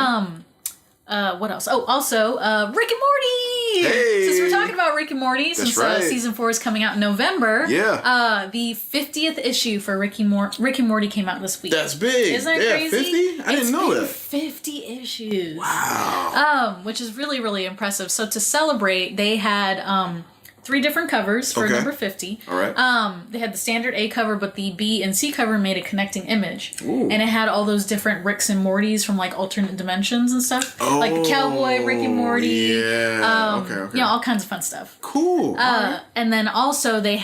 Speaker 5: What else? Oh, also, Rick and Morty!
Speaker 4: Hey!
Speaker 5: Since we're talking about Rick and Morty, since
Speaker 4: right.
Speaker 5: season 4 is coming out in November, the 50th issue for Rick and Morty came out this week.
Speaker 4: That's big.
Speaker 5: Isn't that crazy?
Speaker 4: 50? I didn't know that.
Speaker 5: 50 issues.
Speaker 4: Wow.
Speaker 5: Which is really, really impressive. So to celebrate, they had 3 different covers for number 50.
Speaker 4: All right.
Speaker 5: They had the standard A cover, but the B and C cover made a connecting image.
Speaker 4: Ooh.
Speaker 5: And it had all those different Ricks and Mortys from like alternate dimensions and stuff.
Speaker 4: Oh,
Speaker 5: like the cowboy, Rick and Morty.
Speaker 4: Yeah. Okay.
Speaker 5: You know, all kinds of fun stuff.
Speaker 4: Cool.
Speaker 5: And then also they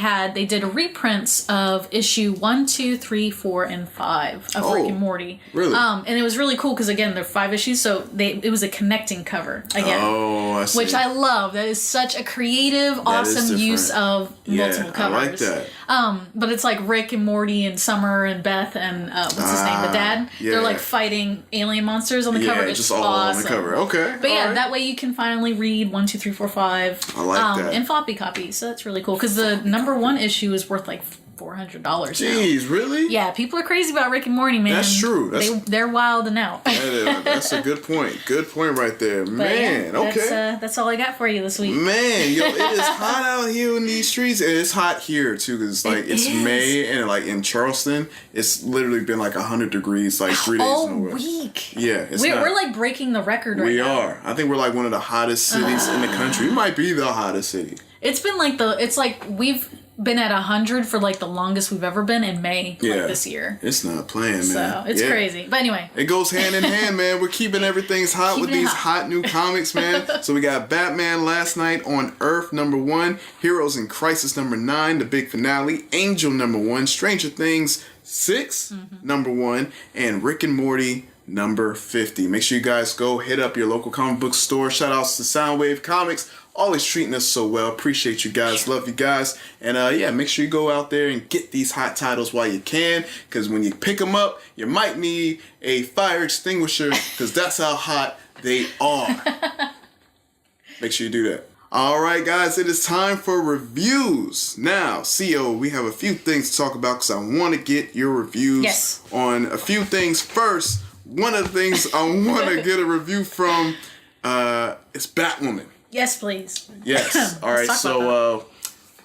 Speaker 5: did a reprints of issue 1, 2, 3, 4, and 5 of Rick and Morty.
Speaker 4: Really?
Speaker 5: And it was really cool because again, there are 5 issues, so it was a connecting cover again.
Speaker 4: Oh, I see.
Speaker 5: Which I love. That is such a creative, awesome use of multiple covers.
Speaker 4: I like that.
Speaker 5: But it's like Rick and Morty and Summer and Beth and what's his name, the dad.
Speaker 4: Yeah.
Speaker 5: They're like fighting alien monsters on the cover. It's
Speaker 4: just all
Speaker 5: awesome.
Speaker 4: on the cover. Okay.
Speaker 5: But that way you can finally read 1, 2, 3, 4, 5.
Speaker 4: I like that.
Speaker 5: In floppy copies. So that's really cool because the number 1 issue is worth like $400 now.
Speaker 4: Jeez, really?
Speaker 5: Yeah, people are crazy about Rick and Morty, man.
Speaker 4: That's true.
Speaker 5: They're wild and out.
Speaker 4: That's a good point. Good point right there. Man, okay.
Speaker 5: That's all I got for you this week.
Speaker 4: Man, it is hot out here in these streets, and it's hot here too because it's May, and like in Charleston, it's literally been like 100 degrees like 3 days
Speaker 5: all
Speaker 4: in a row.
Speaker 5: week.
Speaker 4: Yeah,
Speaker 5: we're like breaking the record right now.
Speaker 4: We are. I think we're like one of the hottest cities in the country. We might be the hottest city.
Speaker 5: It's been like we've been at 100 for like the longest we've ever been in May this year.
Speaker 4: It's not playing, man.
Speaker 5: So it's crazy. But anyway.
Speaker 4: It goes hand in hand, man. We're keeping everything hot with these hot new comics, man. So we got Batman Last Night on Earth #1, Heroes in Crisis #9, the big finale, Angel #1, Stranger Things 6 #1, and Rick and Morty number 50. Make sure you guys go hit up your local comic book store. Shout outs to Soundwave Comics. Always treating us so well. Appreciate you guys. Love you guys. And make sure you go out there and get these hot titles while you can. Because when you pick them up, you might need a fire extinguisher. Because that's how hot they are. Make sure you do that. All right, guys. It is time for reviews. Now, CO, we have a few things to talk about because I want to get your reviews on a few things. First, one of the things I want to get a review from is Batwoman.
Speaker 5: Yes, please.
Speaker 4: Yes. All right. So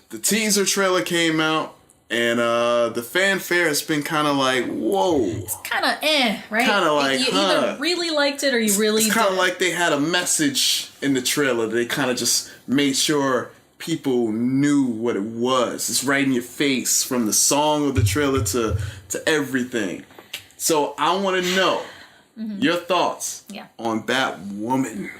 Speaker 4: the teaser trailer came out, and the fanfare has been kind of like, whoa. It's
Speaker 5: kind of right?
Speaker 4: Kind of like,
Speaker 5: you either really liked it or you really
Speaker 4: It's kind of like they had a message in the trailer. They kind of just made sure people knew what it was. It's right in your face, from the song of the trailer to everything. So I want to know your thoughts on Batwoman.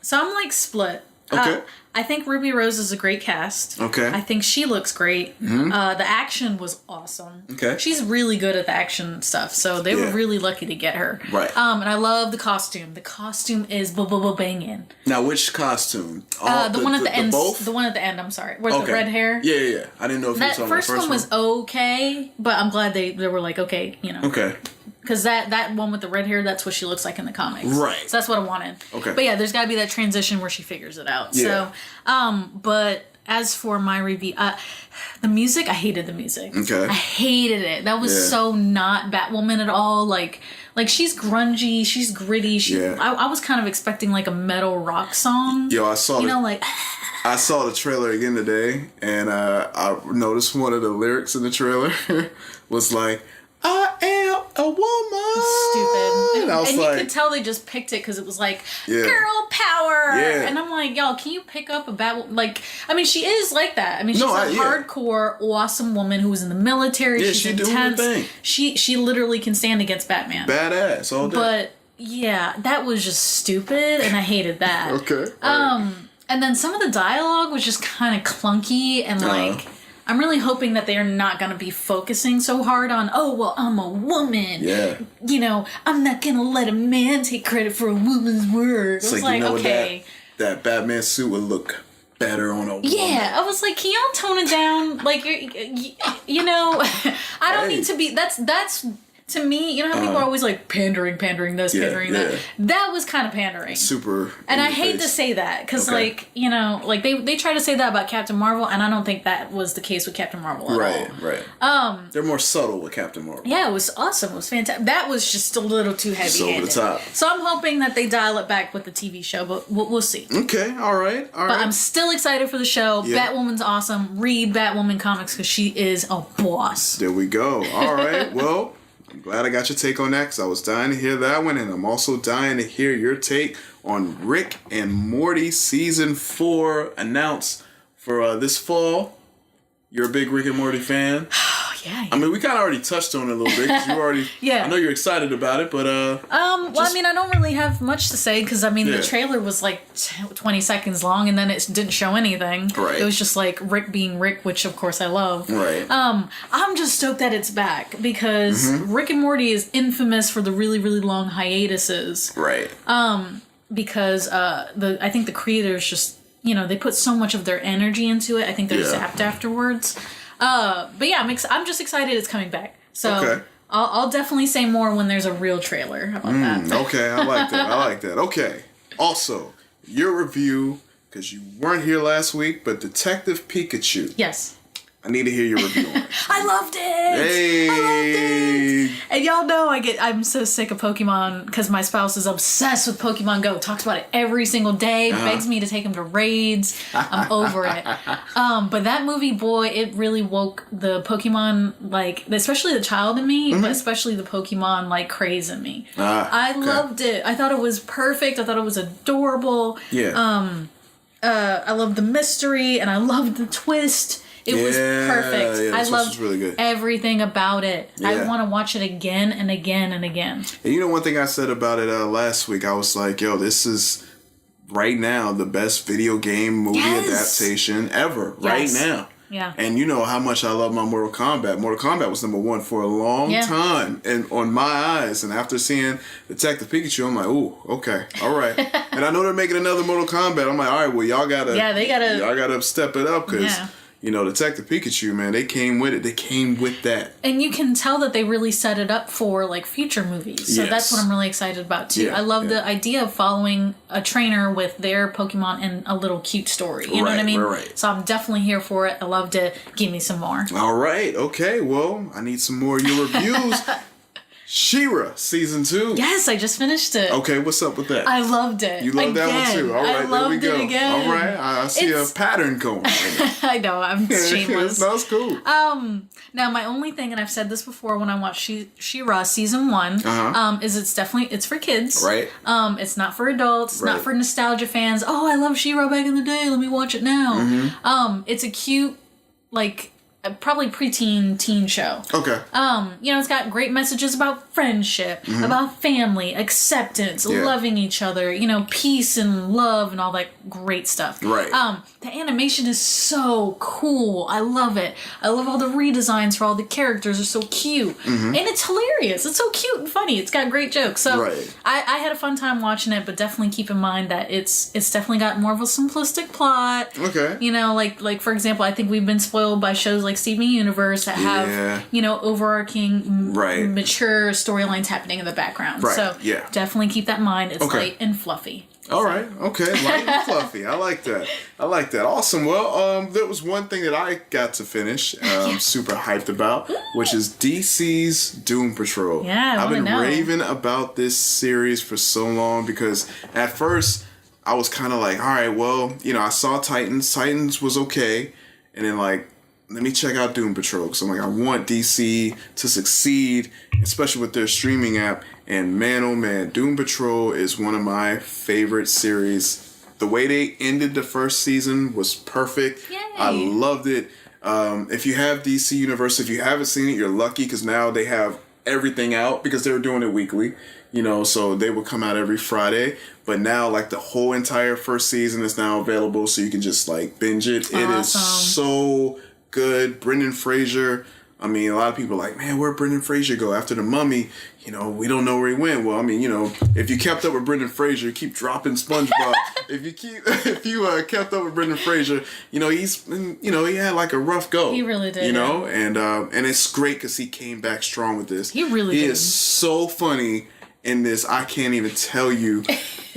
Speaker 5: So I'm like split.
Speaker 4: Okay.
Speaker 5: I think Ruby Rose is a great cast.
Speaker 4: Okay.
Speaker 5: I think she looks great.
Speaker 4: Mm-hmm.
Speaker 5: The action was awesome.
Speaker 4: Okay.
Speaker 5: She's really good at the action stuff, so they were really lucky to get her.
Speaker 4: Right.
Speaker 5: And I love the costume. The costume is banging.
Speaker 4: Now, which costume?
Speaker 5: The one at the end.
Speaker 4: Both?
Speaker 5: The one at the end. I'm sorry. With the red hair.
Speaker 4: Yeah. I didn't know if you were talking about the first one.
Speaker 5: That first one was okay, but I'm glad they were like, okay, you know.
Speaker 4: Okay.
Speaker 5: Because that one with the red hair, that's what she looks like in the comics.
Speaker 4: Right.
Speaker 5: So that's what I wanted.
Speaker 4: Okay.
Speaker 5: But yeah, there's got to be that transition where she figures it out.
Speaker 4: Yeah.
Speaker 5: So, but as for my review, the music, I hated the music.
Speaker 4: Okay.
Speaker 5: I hated it. That was so not Batwoman at all. Like she's grungy, she's gritty. I was kind of expecting like a metal rock song.
Speaker 4: Yo, I saw I saw the trailer again today, and I noticed one of the lyrics in the trailer was like, I am a woman.
Speaker 5: Stupid.
Speaker 4: And I was
Speaker 5: and
Speaker 4: like,
Speaker 5: you could tell they just picked it because it was like, girl power.
Speaker 4: Yeah.
Speaker 5: And I'm like, y'all, can you pick up a I mean, she is like that. I mean, she's hardcore, awesome woman who was in the military.
Speaker 4: Yeah,
Speaker 5: she's
Speaker 4: she
Speaker 5: intense.
Speaker 4: doing her thing.
Speaker 5: She literally can stand against Batman.
Speaker 4: Badass all day.
Speaker 5: But yeah, that was just stupid, and I hated that.
Speaker 4: Okay.
Speaker 5: And then some of the dialogue was just kind of clunky and like. I'm really hoping that they're not going to be focusing so hard on, oh, well, I'm a woman.
Speaker 4: Yeah.
Speaker 5: You know, I'm not going to let a man take credit for a woman's work.
Speaker 4: It's
Speaker 5: I was
Speaker 4: like, you know,
Speaker 5: okay.
Speaker 4: That Batman suit would look better on a woman.
Speaker 5: Yeah, I was like, can y'all tone it down? Like, you know, I don't need to be, that's to me, you know how people are always like pandering this, pandering that. That was kind of pandering.
Speaker 4: Super.
Speaker 5: And I hate to say that because, like, you know, like they try to say that about Captain Marvel, and I don't think that was the case with Captain Marvel at all.
Speaker 4: Right. They're more subtle with Captain Marvel.
Speaker 5: Yeah, it was awesome. It was fantastic. That was just a little too heavy-handed.
Speaker 4: Over the top.
Speaker 5: So I'm hoping that they dial it back with the TV show, but we'll see.
Speaker 4: Okay, all right.
Speaker 5: But I'm still excited for the show. Yeah. Batwoman's awesome. Read Batwoman comics because she is a boss.
Speaker 4: There we go. All right. Well, I'm glad I got your take on that because I was dying to hear that one, and I'm also dying to hear your take on Rick and Morty Season 4 announced for this fall. You're a big Rick and Morty fan?
Speaker 5: Yeah.
Speaker 4: I mean, we kind of already touched on it a little bit because you already. I know you're excited about it, but
Speaker 5: well, I mean, I don't really have much to say because I mean, the trailer was like 20 seconds long, and then it didn't show anything.
Speaker 4: Right.
Speaker 5: It was just like Rick being Rick, which of course I love.
Speaker 4: Right.
Speaker 5: I'm just stoked that it's back because Rick and Morty is infamous for the really, really long hiatuses.
Speaker 4: Right.
Speaker 5: Because I think the creators just, you know, they put so much of their energy into it. I think they're zapped afterwards. But yeah, I'm just excited it's coming back. So I'll definitely say more when there's a real trailer. How about that?
Speaker 4: Okay, I like that. I like that. Okay. Also, your review, because you weren't here last week, but Detective Pikachu.
Speaker 5: Yes.
Speaker 4: I need to hear your review on it.
Speaker 5: I loved it.
Speaker 4: Hey.
Speaker 5: I loved it. And y'all know I'm so sick of Pokemon because my spouse is obsessed with Pokemon Go. Talks about it every single day. Begs me to take him to raids. I'm over it. But that movie, boy, it really woke the Pokemon, like, especially the child in me, but especially the Pokemon, like, craze in me. I loved it. I thought it was perfect. I thought it was adorable.
Speaker 4: Yeah.
Speaker 5: I loved the mystery and I loved the twist. It was perfect.
Speaker 4: Yeah,
Speaker 5: I loved
Speaker 4: really good.
Speaker 5: everything about it.
Speaker 4: Yeah.
Speaker 5: I want to watch it again and again and again.
Speaker 4: And you know, one thing I said about it last week, I was like, yo, this is right now the best video game movie adaptation ever. Right now.
Speaker 5: Yeah.
Speaker 4: And you know how much I love my Mortal Kombat. Mortal Kombat was #1 for a long time and on my eyes. And after seeing Detective Pikachu, I'm like, ooh, okay, all right. And I know they're making another Mortal Kombat. I'm like, all right, well, y'all gotta step it up because you know, Detective Pikachu, man, they came with it. They came with that.
Speaker 5: And you can tell that they really set it up for, like, future movies. So that's what I'm really excited about, too. I love the idea of following a trainer with their Pokemon in a little cute story. You know what I mean?
Speaker 4: Right.
Speaker 5: So I'm definitely here for it. I loved it. Give me some more.
Speaker 4: All right. Okay. Well, I need some more of your reviews. She-Ra Season 2.
Speaker 5: Yes, I just finished it.
Speaker 4: Okay, what's up with that?
Speaker 5: I loved it.
Speaker 4: You loved that one too. All right, there we go.
Speaker 5: Again.
Speaker 4: All right, I see a pattern going.
Speaker 5: I know, I'm shameless.
Speaker 4: That's cool.
Speaker 5: Now my only thing, and I've said this before when I watched She-Ra Season 1, is it's for kids.
Speaker 4: Right.
Speaker 5: It's not for adults. It's not for nostalgia fans. Oh, I love She-Ra back in the day. Let me watch it now. It's a cute, like, probably preteen teen show.
Speaker 4: Okay.
Speaker 5: You know, it's got great messages about friendship, about family, acceptance, loving each other, you know, peace and love and all that great stuff.
Speaker 4: Right.
Speaker 5: The animation is so cool. I love it. I love all the redesigns for all the characters. They're so cute. And it's hilarious. It's so cute and funny. It's got great jokes. So I had a fun time watching it, but definitely keep in mind that it's definitely got more of a simplistic plot.
Speaker 4: Okay.
Speaker 5: You know, like for example, I think we've been spoiled by shows like Steven Universe that have, you know, overarching, mature storylines happening in the background.
Speaker 4: Right.
Speaker 5: So definitely keep that in mind. It's light and fluffy.
Speaker 4: All right. Okay. Light and fluffy. I like that. Awesome. Well, there was one thing that I got to finish. I'm super hyped about, which is DC's Doom Patrol.
Speaker 5: Yeah,
Speaker 4: I've been raving about this series for so long because at first I was kind of like, all right, well, you know, I saw Titans. Titans was okay. And then, like, let me check out Doom Patrol. So I'm like, I want DC to succeed, especially with their streaming app. And man, oh man, Doom Patrol is one of my favorite series. The way they ended the first season was perfect. Yay. I loved it. If you have DC Universe, if you haven't seen it, you're lucky because now they have everything out because they were doing it weekly. You know, so they would come out every Friday. But now, like, the whole entire first season is now available, so you can just, like, binge it. Awesome. It is so good. Brendan Fraser, I mean, a lot of people are like, man, where'd Brendan Fraser go after The Mummy? You know, we don't know where he went. Well, I mean, you know, if you kept up with Brendan Fraser, you keep dropping SpongeBob. if you kept up with Brendan Fraser, you know, he had like a rough go.
Speaker 5: He really did.
Speaker 4: You know, and it's great because he came back strong with this.
Speaker 5: He really did.
Speaker 4: He is so funny in this. I can't even tell you.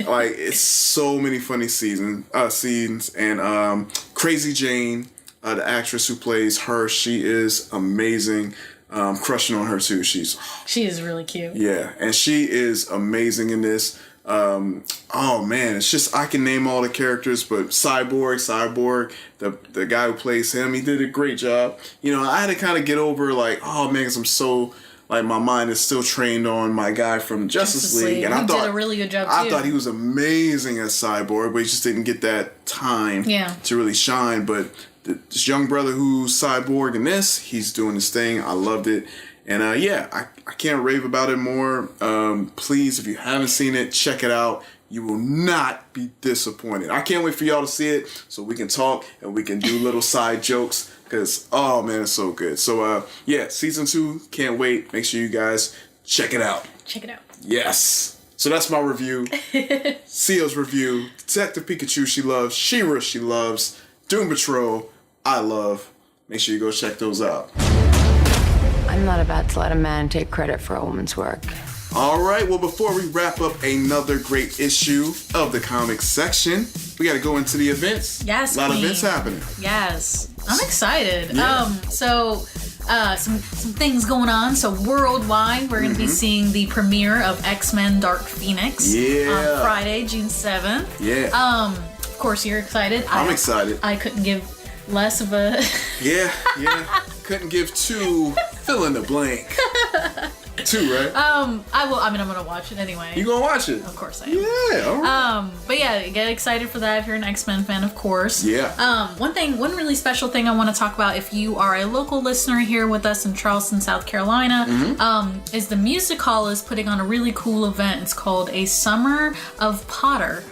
Speaker 4: Like, it's so many funny scenes. And Crazy Jane, the actress who plays her, she is amazing. Crushing on her too. She
Speaker 5: is really cute.
Speaker 4: Yeah, and she is amazing in this. Oh man, it's just, I can name all the characters, but Cyborg, the guy who plays him, he did a great job. You know, I had to kind of get over like, oh man, 'cause I'm so, like, my mind is still trained on my guy from Justice League. And I thought
Speaker 5: did a really good job too.
Speaker 4: I thought he was amazing as Cyborg, but he just didn't get that time to really shine. But this young brother who's Cyborg in this, he's doing his thing. I loved it. And I can't rave about it more. Please, if you haven't seen it, check it out. You will not be disappointed. I can't wait for y'all to see it so we can talk and we can do little side jokes. Because, oh man, it's so good. So, season 2, can't wait. Make sure you guys check it out.
Speaker 5: Check it out.
Speaker 4: Yes. So that's my review. Seal's review. Detective Pikachu, she loves. She-Ra, she loves. Doom Patrol, I love. Make sure you go check those out.
Speaker 19: I'm not about to let a man take credit for a woman's work.
Speaker 4: All right, well, before we wrap up another great issue of the comics section, we got to go into the events.
Speaker 5: Yes,
Speaker 4: a lot of events happening.
Speaker 5: Yes, I'm excited.
Speaker 4: Yeah.
Speaker 5: Some things going on. So worldwide, we're going to be seeing the premiere of X-Men: Dark Phoenix on Friday, June 7th.
Speaker 4: Yeah.
Speaker 5: Of course, you're excited.
Speaker 4: I'm excited.
Speaker 5: I couldn't give less of a.
Speaker 4: Yeah. Couldn't give 2. Fill in the blank. 2, right?
Speaker 5: I'm gonna watch it anyway.
Speaker 4: You gonna watch it?
Speaker 5: Of course I am.
Speaker 4: Yeah, all right.
Speaker 5: But yeah, get excited for that if you're an X-Men fan, of course.
Speaker 4: Yeah.
Speaker 5: One really special thing I want to talk about, if you are a local listener here with us in Charleston, South Carolina, is the Music Hall is putting on a really cool event. It's called A Summer of Potter.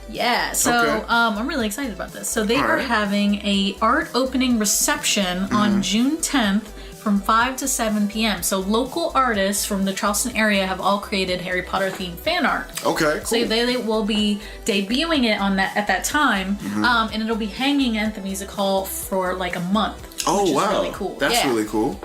Speaker 5: Yeah, so I'm really excited about this. So they are having a art opening reception on June 10th from 5 to 7 p.m. So local artists from the Charleston area have all created Harry Potter themed fan art.
Speaker 4: Okay, cool.
Speaker 5: So they will be debuting it at that time, and it'll be hanging at the Music Hall for like a month.
Speaker 4: Oh,
Speaker 5: which is
Speaker 4: wow.
Speaker 5: really cool.
Speaker 4: That's really cool.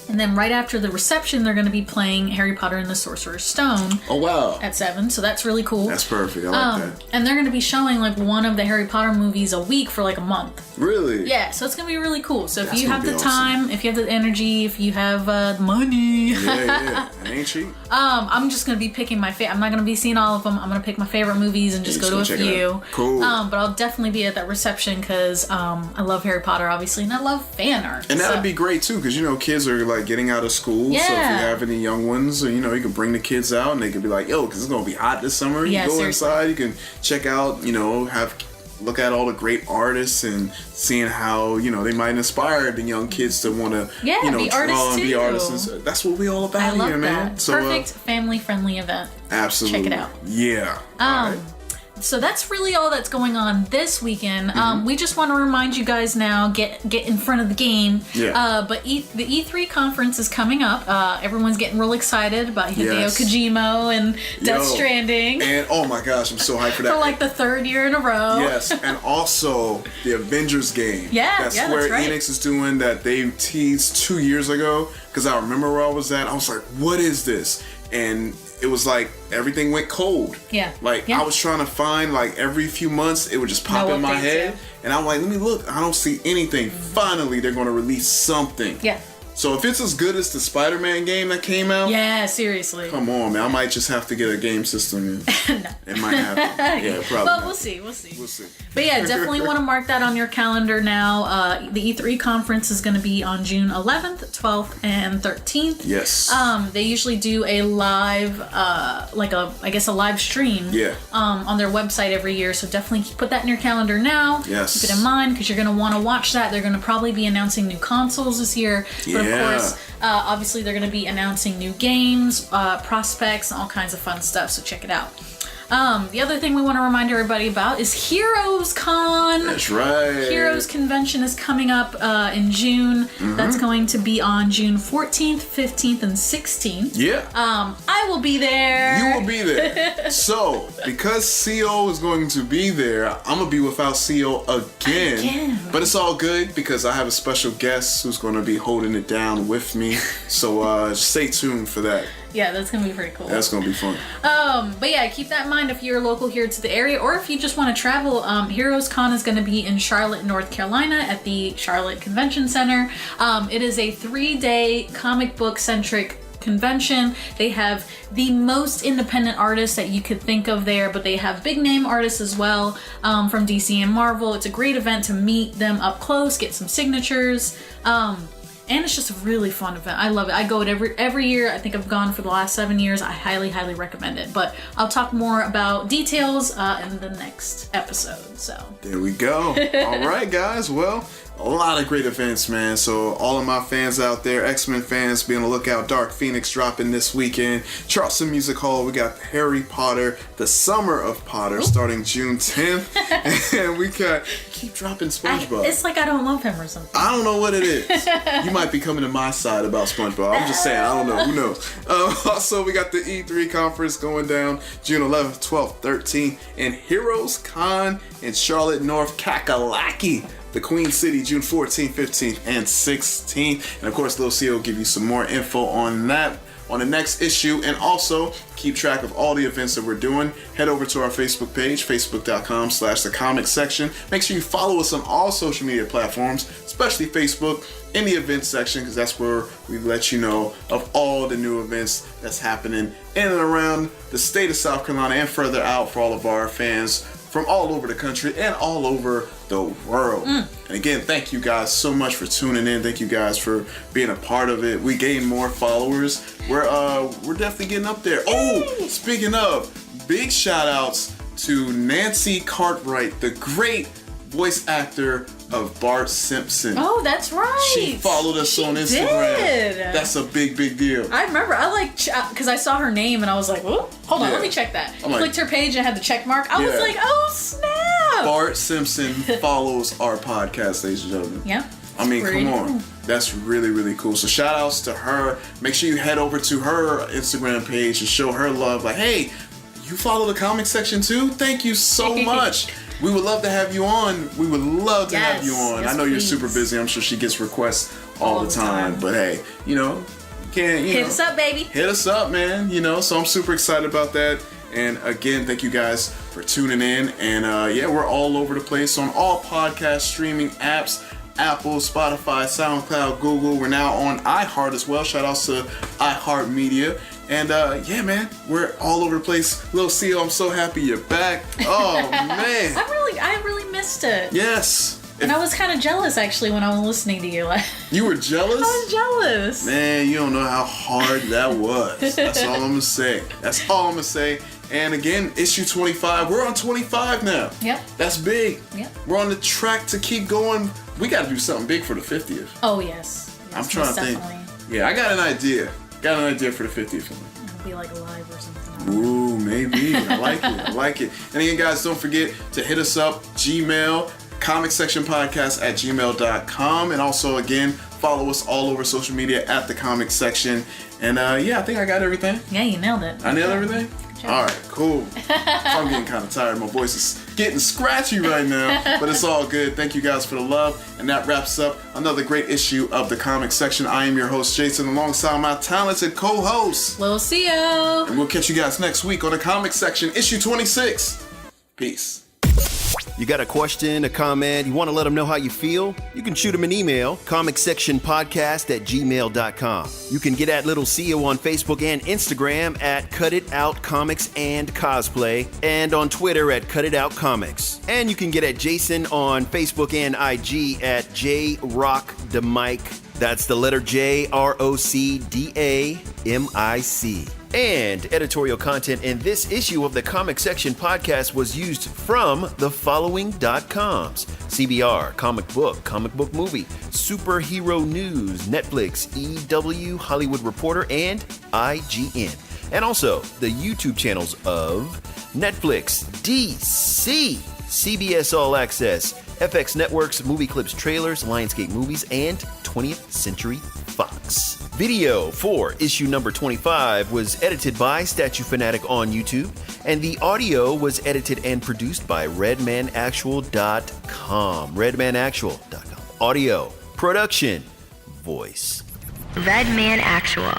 Speaker 5: And then right after the reception, they're going to be playing Harry Potter and the Sorcerer's Stone.
Speaker 4: Oh, wow.
Speaker 5: At 7, so that's really cool.
Speaker 4: That's perfect. I like that.
Speaker 5: And they're going to be showing like one of the Harry Potter movies a week for like a month.
Speaker 4: Really?
Speaker 5: Yeah, so it's going to be really cool. So if you have the time, if you have the energy, if you have money.
Speaker 4: Yeah. It ain't cheap.
Speaker 5: I'm just going to be picking my favorite. I'm not going to be seeing all of them. I'm going to pick my favorite movies and just go to a few.
Speaker 4: Cool.
Speaker 5: But I'll definitely be at that reception because I love Harry Potter, obviously, and I love fan art.
Speaker 4: And that would be great too, because kids are like getting out of school.
Speaker 5: Yeah.
Speaker 4: So if you have any young ones, you can bring the kids out and they can be like, yo, because it's gonna be hot this summer. You go inside, you can check out, look at all the great artists and seeing how they might inspire the young kids to want to
Speaker 5: be artists too.
Speaker 4: Be artists. And that's what we all about
Speaker 5: I love
Speaker 4: here,
Speaker 5: that.
Speaker 4: man. So,
Speaker 5: perfect family friendly event.
Speaker 4: Absolutely.
Speaker 5: Check it out.
Speaker 4: Yeah. All right.
Speaker 5: So that's really all that's going on this weekend. We just want to remind you guys now, get in front of the game.
Speaker 4: Yeah.
Speaker 5: But the E3 conference is coming up. Everyone's getting real excited about Hideo Kojima and Death Stranding.
Speaker 4: And oh my gosh, I'm so hyped for that.
Speaker 5: For like the 3rd year in a row.
Speaker 4: Yes, and also the Avengers game.
Speaker 5: That's
Speaker 4: Square
Speaker 5: right.
Speaker 4: Enix is doing that they teased 2 years ago. Because I remember where I was at. I was like, what is this? And it was like everything went cold.
Speaker 5: Yeah.
Speaker 4: I was trying to find every few months it would just pop in my head. And I'm like, let me look. I don't see anything. Finally, they're going to release something.
Speaker 5: Yeah.
Speaker 4: So if it's as good as the Spider-Man game that came out,
Speaker 5: yeah, seriously.
Speaker 4: Come on, man. I might just have to get a game system. No. It might happen. Yeah, probably.
Speaker 5: But we'll see. But yeah, definitely want to mark that on your calendar now. The E3 conference is going to be on June 11th, 12th, and 13th.
Speaker 4: Yes.
Speaker 5: They usually do a live, a live stream.
Speaker 4: Yeah.
Speaker 5: On their website every year. So definitely put that in your calendar now.
Speaker 4: Yes.
Speaker 5: Keep it in mind because you're going to want to watch that. They're going to probably be announcing new consoles this year.
Speaker 4: Yeah.
Speaker 5: But of course, obviously they're going to be announcing new games, prospects, and all kinds of fun stuff. So check it out. The other thing we want to remind everybody about is Heroes Con.
Speaker 4: That's right.
Speaker 5: Heroes Convention is coming up in June. That's going to be on June 14th, 15th, and 16th.
Speaker 4: Yeah.
Speaker 5: I will be there.
Speaker 4: You will be there. So, because CO is going to be there, I'm going to be without CO again. But it's all good because I have a special guest who's going to be holding it down with me. So, stay tuned for that.
Speaker 5: Yeah, that's going to be pretty cool.
Speaker 4: That's going to be fun.
Speaker 5: But yeah, keep that in mind if you're local here to the area, or if you just want to travel. Heroes Con is going to be in Charlotte, North Carolina at the Charlotte Convention Center. It is a 3-day comic book centric convention. They have the most independent artists that you could think of there, but they have big name artists as well from DC and Marvel. It's a great event to meet them up close, get some signatures. And it's just a really fun event. I love it. I go it every year. I think I've gone for the last 7 years. I highly, highly recommend it. But I'll talk more about details in the next episode. So
Speaker 4: there we go. All right, guys. Well, a lot of great events, man. So all of my fans out there, X-Men fans, be on the lookout. Dark Phoenix dropping this weekend. Charleston Music Hall. We got Harry Potter, the Summer of Potter, starting June 10th. And we got keep dropping SpongeBob.
Speaker 5: It's like I don't love him or something.
Speaker 4: I don't know what it is. You might be coming to my side about SpongeBob. I'm just saying. I don't know. Who knows? Also, we got the E3 conference going down June 11th, 12th, 13th, and Heroes Con in Charlotte, North Kakalaki. The Queen City, June 14th, 15th, and 16th. And of course, Lil C will give you some more info on that on the next issue. And also, keep track of all the events that we're doing. Head over to our Facebook page, facebook.com/thecomic-section. Make sure you follow us on all social media platforms, especially Facebook, in the events section, because that's where we let you know of all the new events that's happening in and around the state of South Carolina and further out for all of our fans from all over the country and all over the world. And again, thank you guys so much for tuning in. Thank you guys for being a part of it. We gained more followers. We're definitely getting up there. Oh, speaking of, big shout outs to Nancy Cartwright, the great voice actor of Bart Simpson.
Speaker 5: Oh, that's right.
Speaker 4: She followed us on Instagram.
Speaker 5: Did.
Speaker 4: That's a big deal.
Speaker 5: I remember. I because I saw her name and I was like, oh, hold on, let me check that. I clicked her page and had the check mark. I was like, oh snap!
Speaker 4: Bart Simpson follows our podcast, ladies and gentlemen.
Speaker 5: Yeah.
Speaker 4: I mean, come on. That's really, really cool. So shout outs to her. Make sure you head over to her Instagram page and show her love. Like, hey, you follow the comic section too? Thank you so much. We would love to have you on. We would love to have you on.
Speaker 5: Yes,
Speaker 4: I know you're
Speaker 5: please.
Speaker 4: super busy. I'm sure she gets requests all the time. But hey, hit
Speaker 5: us up, baby.
Speaker 4: Hit us up, man. So I'm super excited about that. And again, thank you guys for tuning in. And we're all over the place on all podcast streaming apps. Apple, Spotify, SoundCloud, Google. We're now on iHeart as well. Shout outs to iHeartMedia. And man, we're all over the place. Lil C, I'm so happy you're back. Oh man.
Speaker 5: I really missed it.
Speaker 4: Yes.
Speaker 5: And I was kind of jealous actually when I was listening to you.
Speaker 4: You were jealous?
Speaker 5: I was jealous.
Speaker 4: Man, you don't know how hard that was. That's all I'm gonna say. And again, issue 25. We're on 25 now.
Speaker 5: Yep.
Speaker 4: That's big.
Speaker 5: Yep.
Speaker 4: We're on the track to keep going. We got to do something big for the 50th.
Speaker 5: Oh yes.
Speaker 4: I'm trying to think. Yeah, I got an idea. For the 50th one.
Speaker 5: It'll be like live or something.
Speaker 4: Ooh, maybe. I like it. And again, guys, don't forget to hit us up, Gmail, comicsectionpodcast@gmail.com. And also, again, follow us all over social media at the Comic Section. And I think I got everything.
Speaker 5: Yeah, you nailed it.
Speaker 4: I nailed everything? All right, cool. I'm getting kind of tired. My voice is getting scratchy right now, but it's all good. Thank you guys for the love. And that wraps up another great issue of the Comic Section. I am your host, Jason, alongside my talented co-host,
Speaker 5: Lil CO.
Speaker 4: And we'll catch you guys next week on the Comic Section, issue 26. Peace.
Speaker 2: You got a question, a comment, you want to let them know how you feel? You can shoot them an email, comicsectionpodcast@gmail.com. You can get at Little CEO on Facebook and Instagram at Cut It Out Comics and Cosplay, and on Twitter at Cut It Out Comics. And you can get at Jason on Facebook and IG at JRockDamic. That's the letter JROCDAMIC. And editorial content in this issue of the Comic Section podcast was used from the following.coms: CBR, Comic Book Movie, Superhero News, Netflix, EW, Hollywood Reporter, and IGN. And also the YouTube channels of Netflix, DC, CBS All Access, FX Networks, Movie Clips Trailers, Lionsgate Movies, and 20th Century Fox. Video for issue number 25 was edited by Statue Fanatic on YouTube, and the audio was edited and produced by redmanactual.com. redmanactual.com. Audio, production, voice.
Speaker 20: Redman Actual.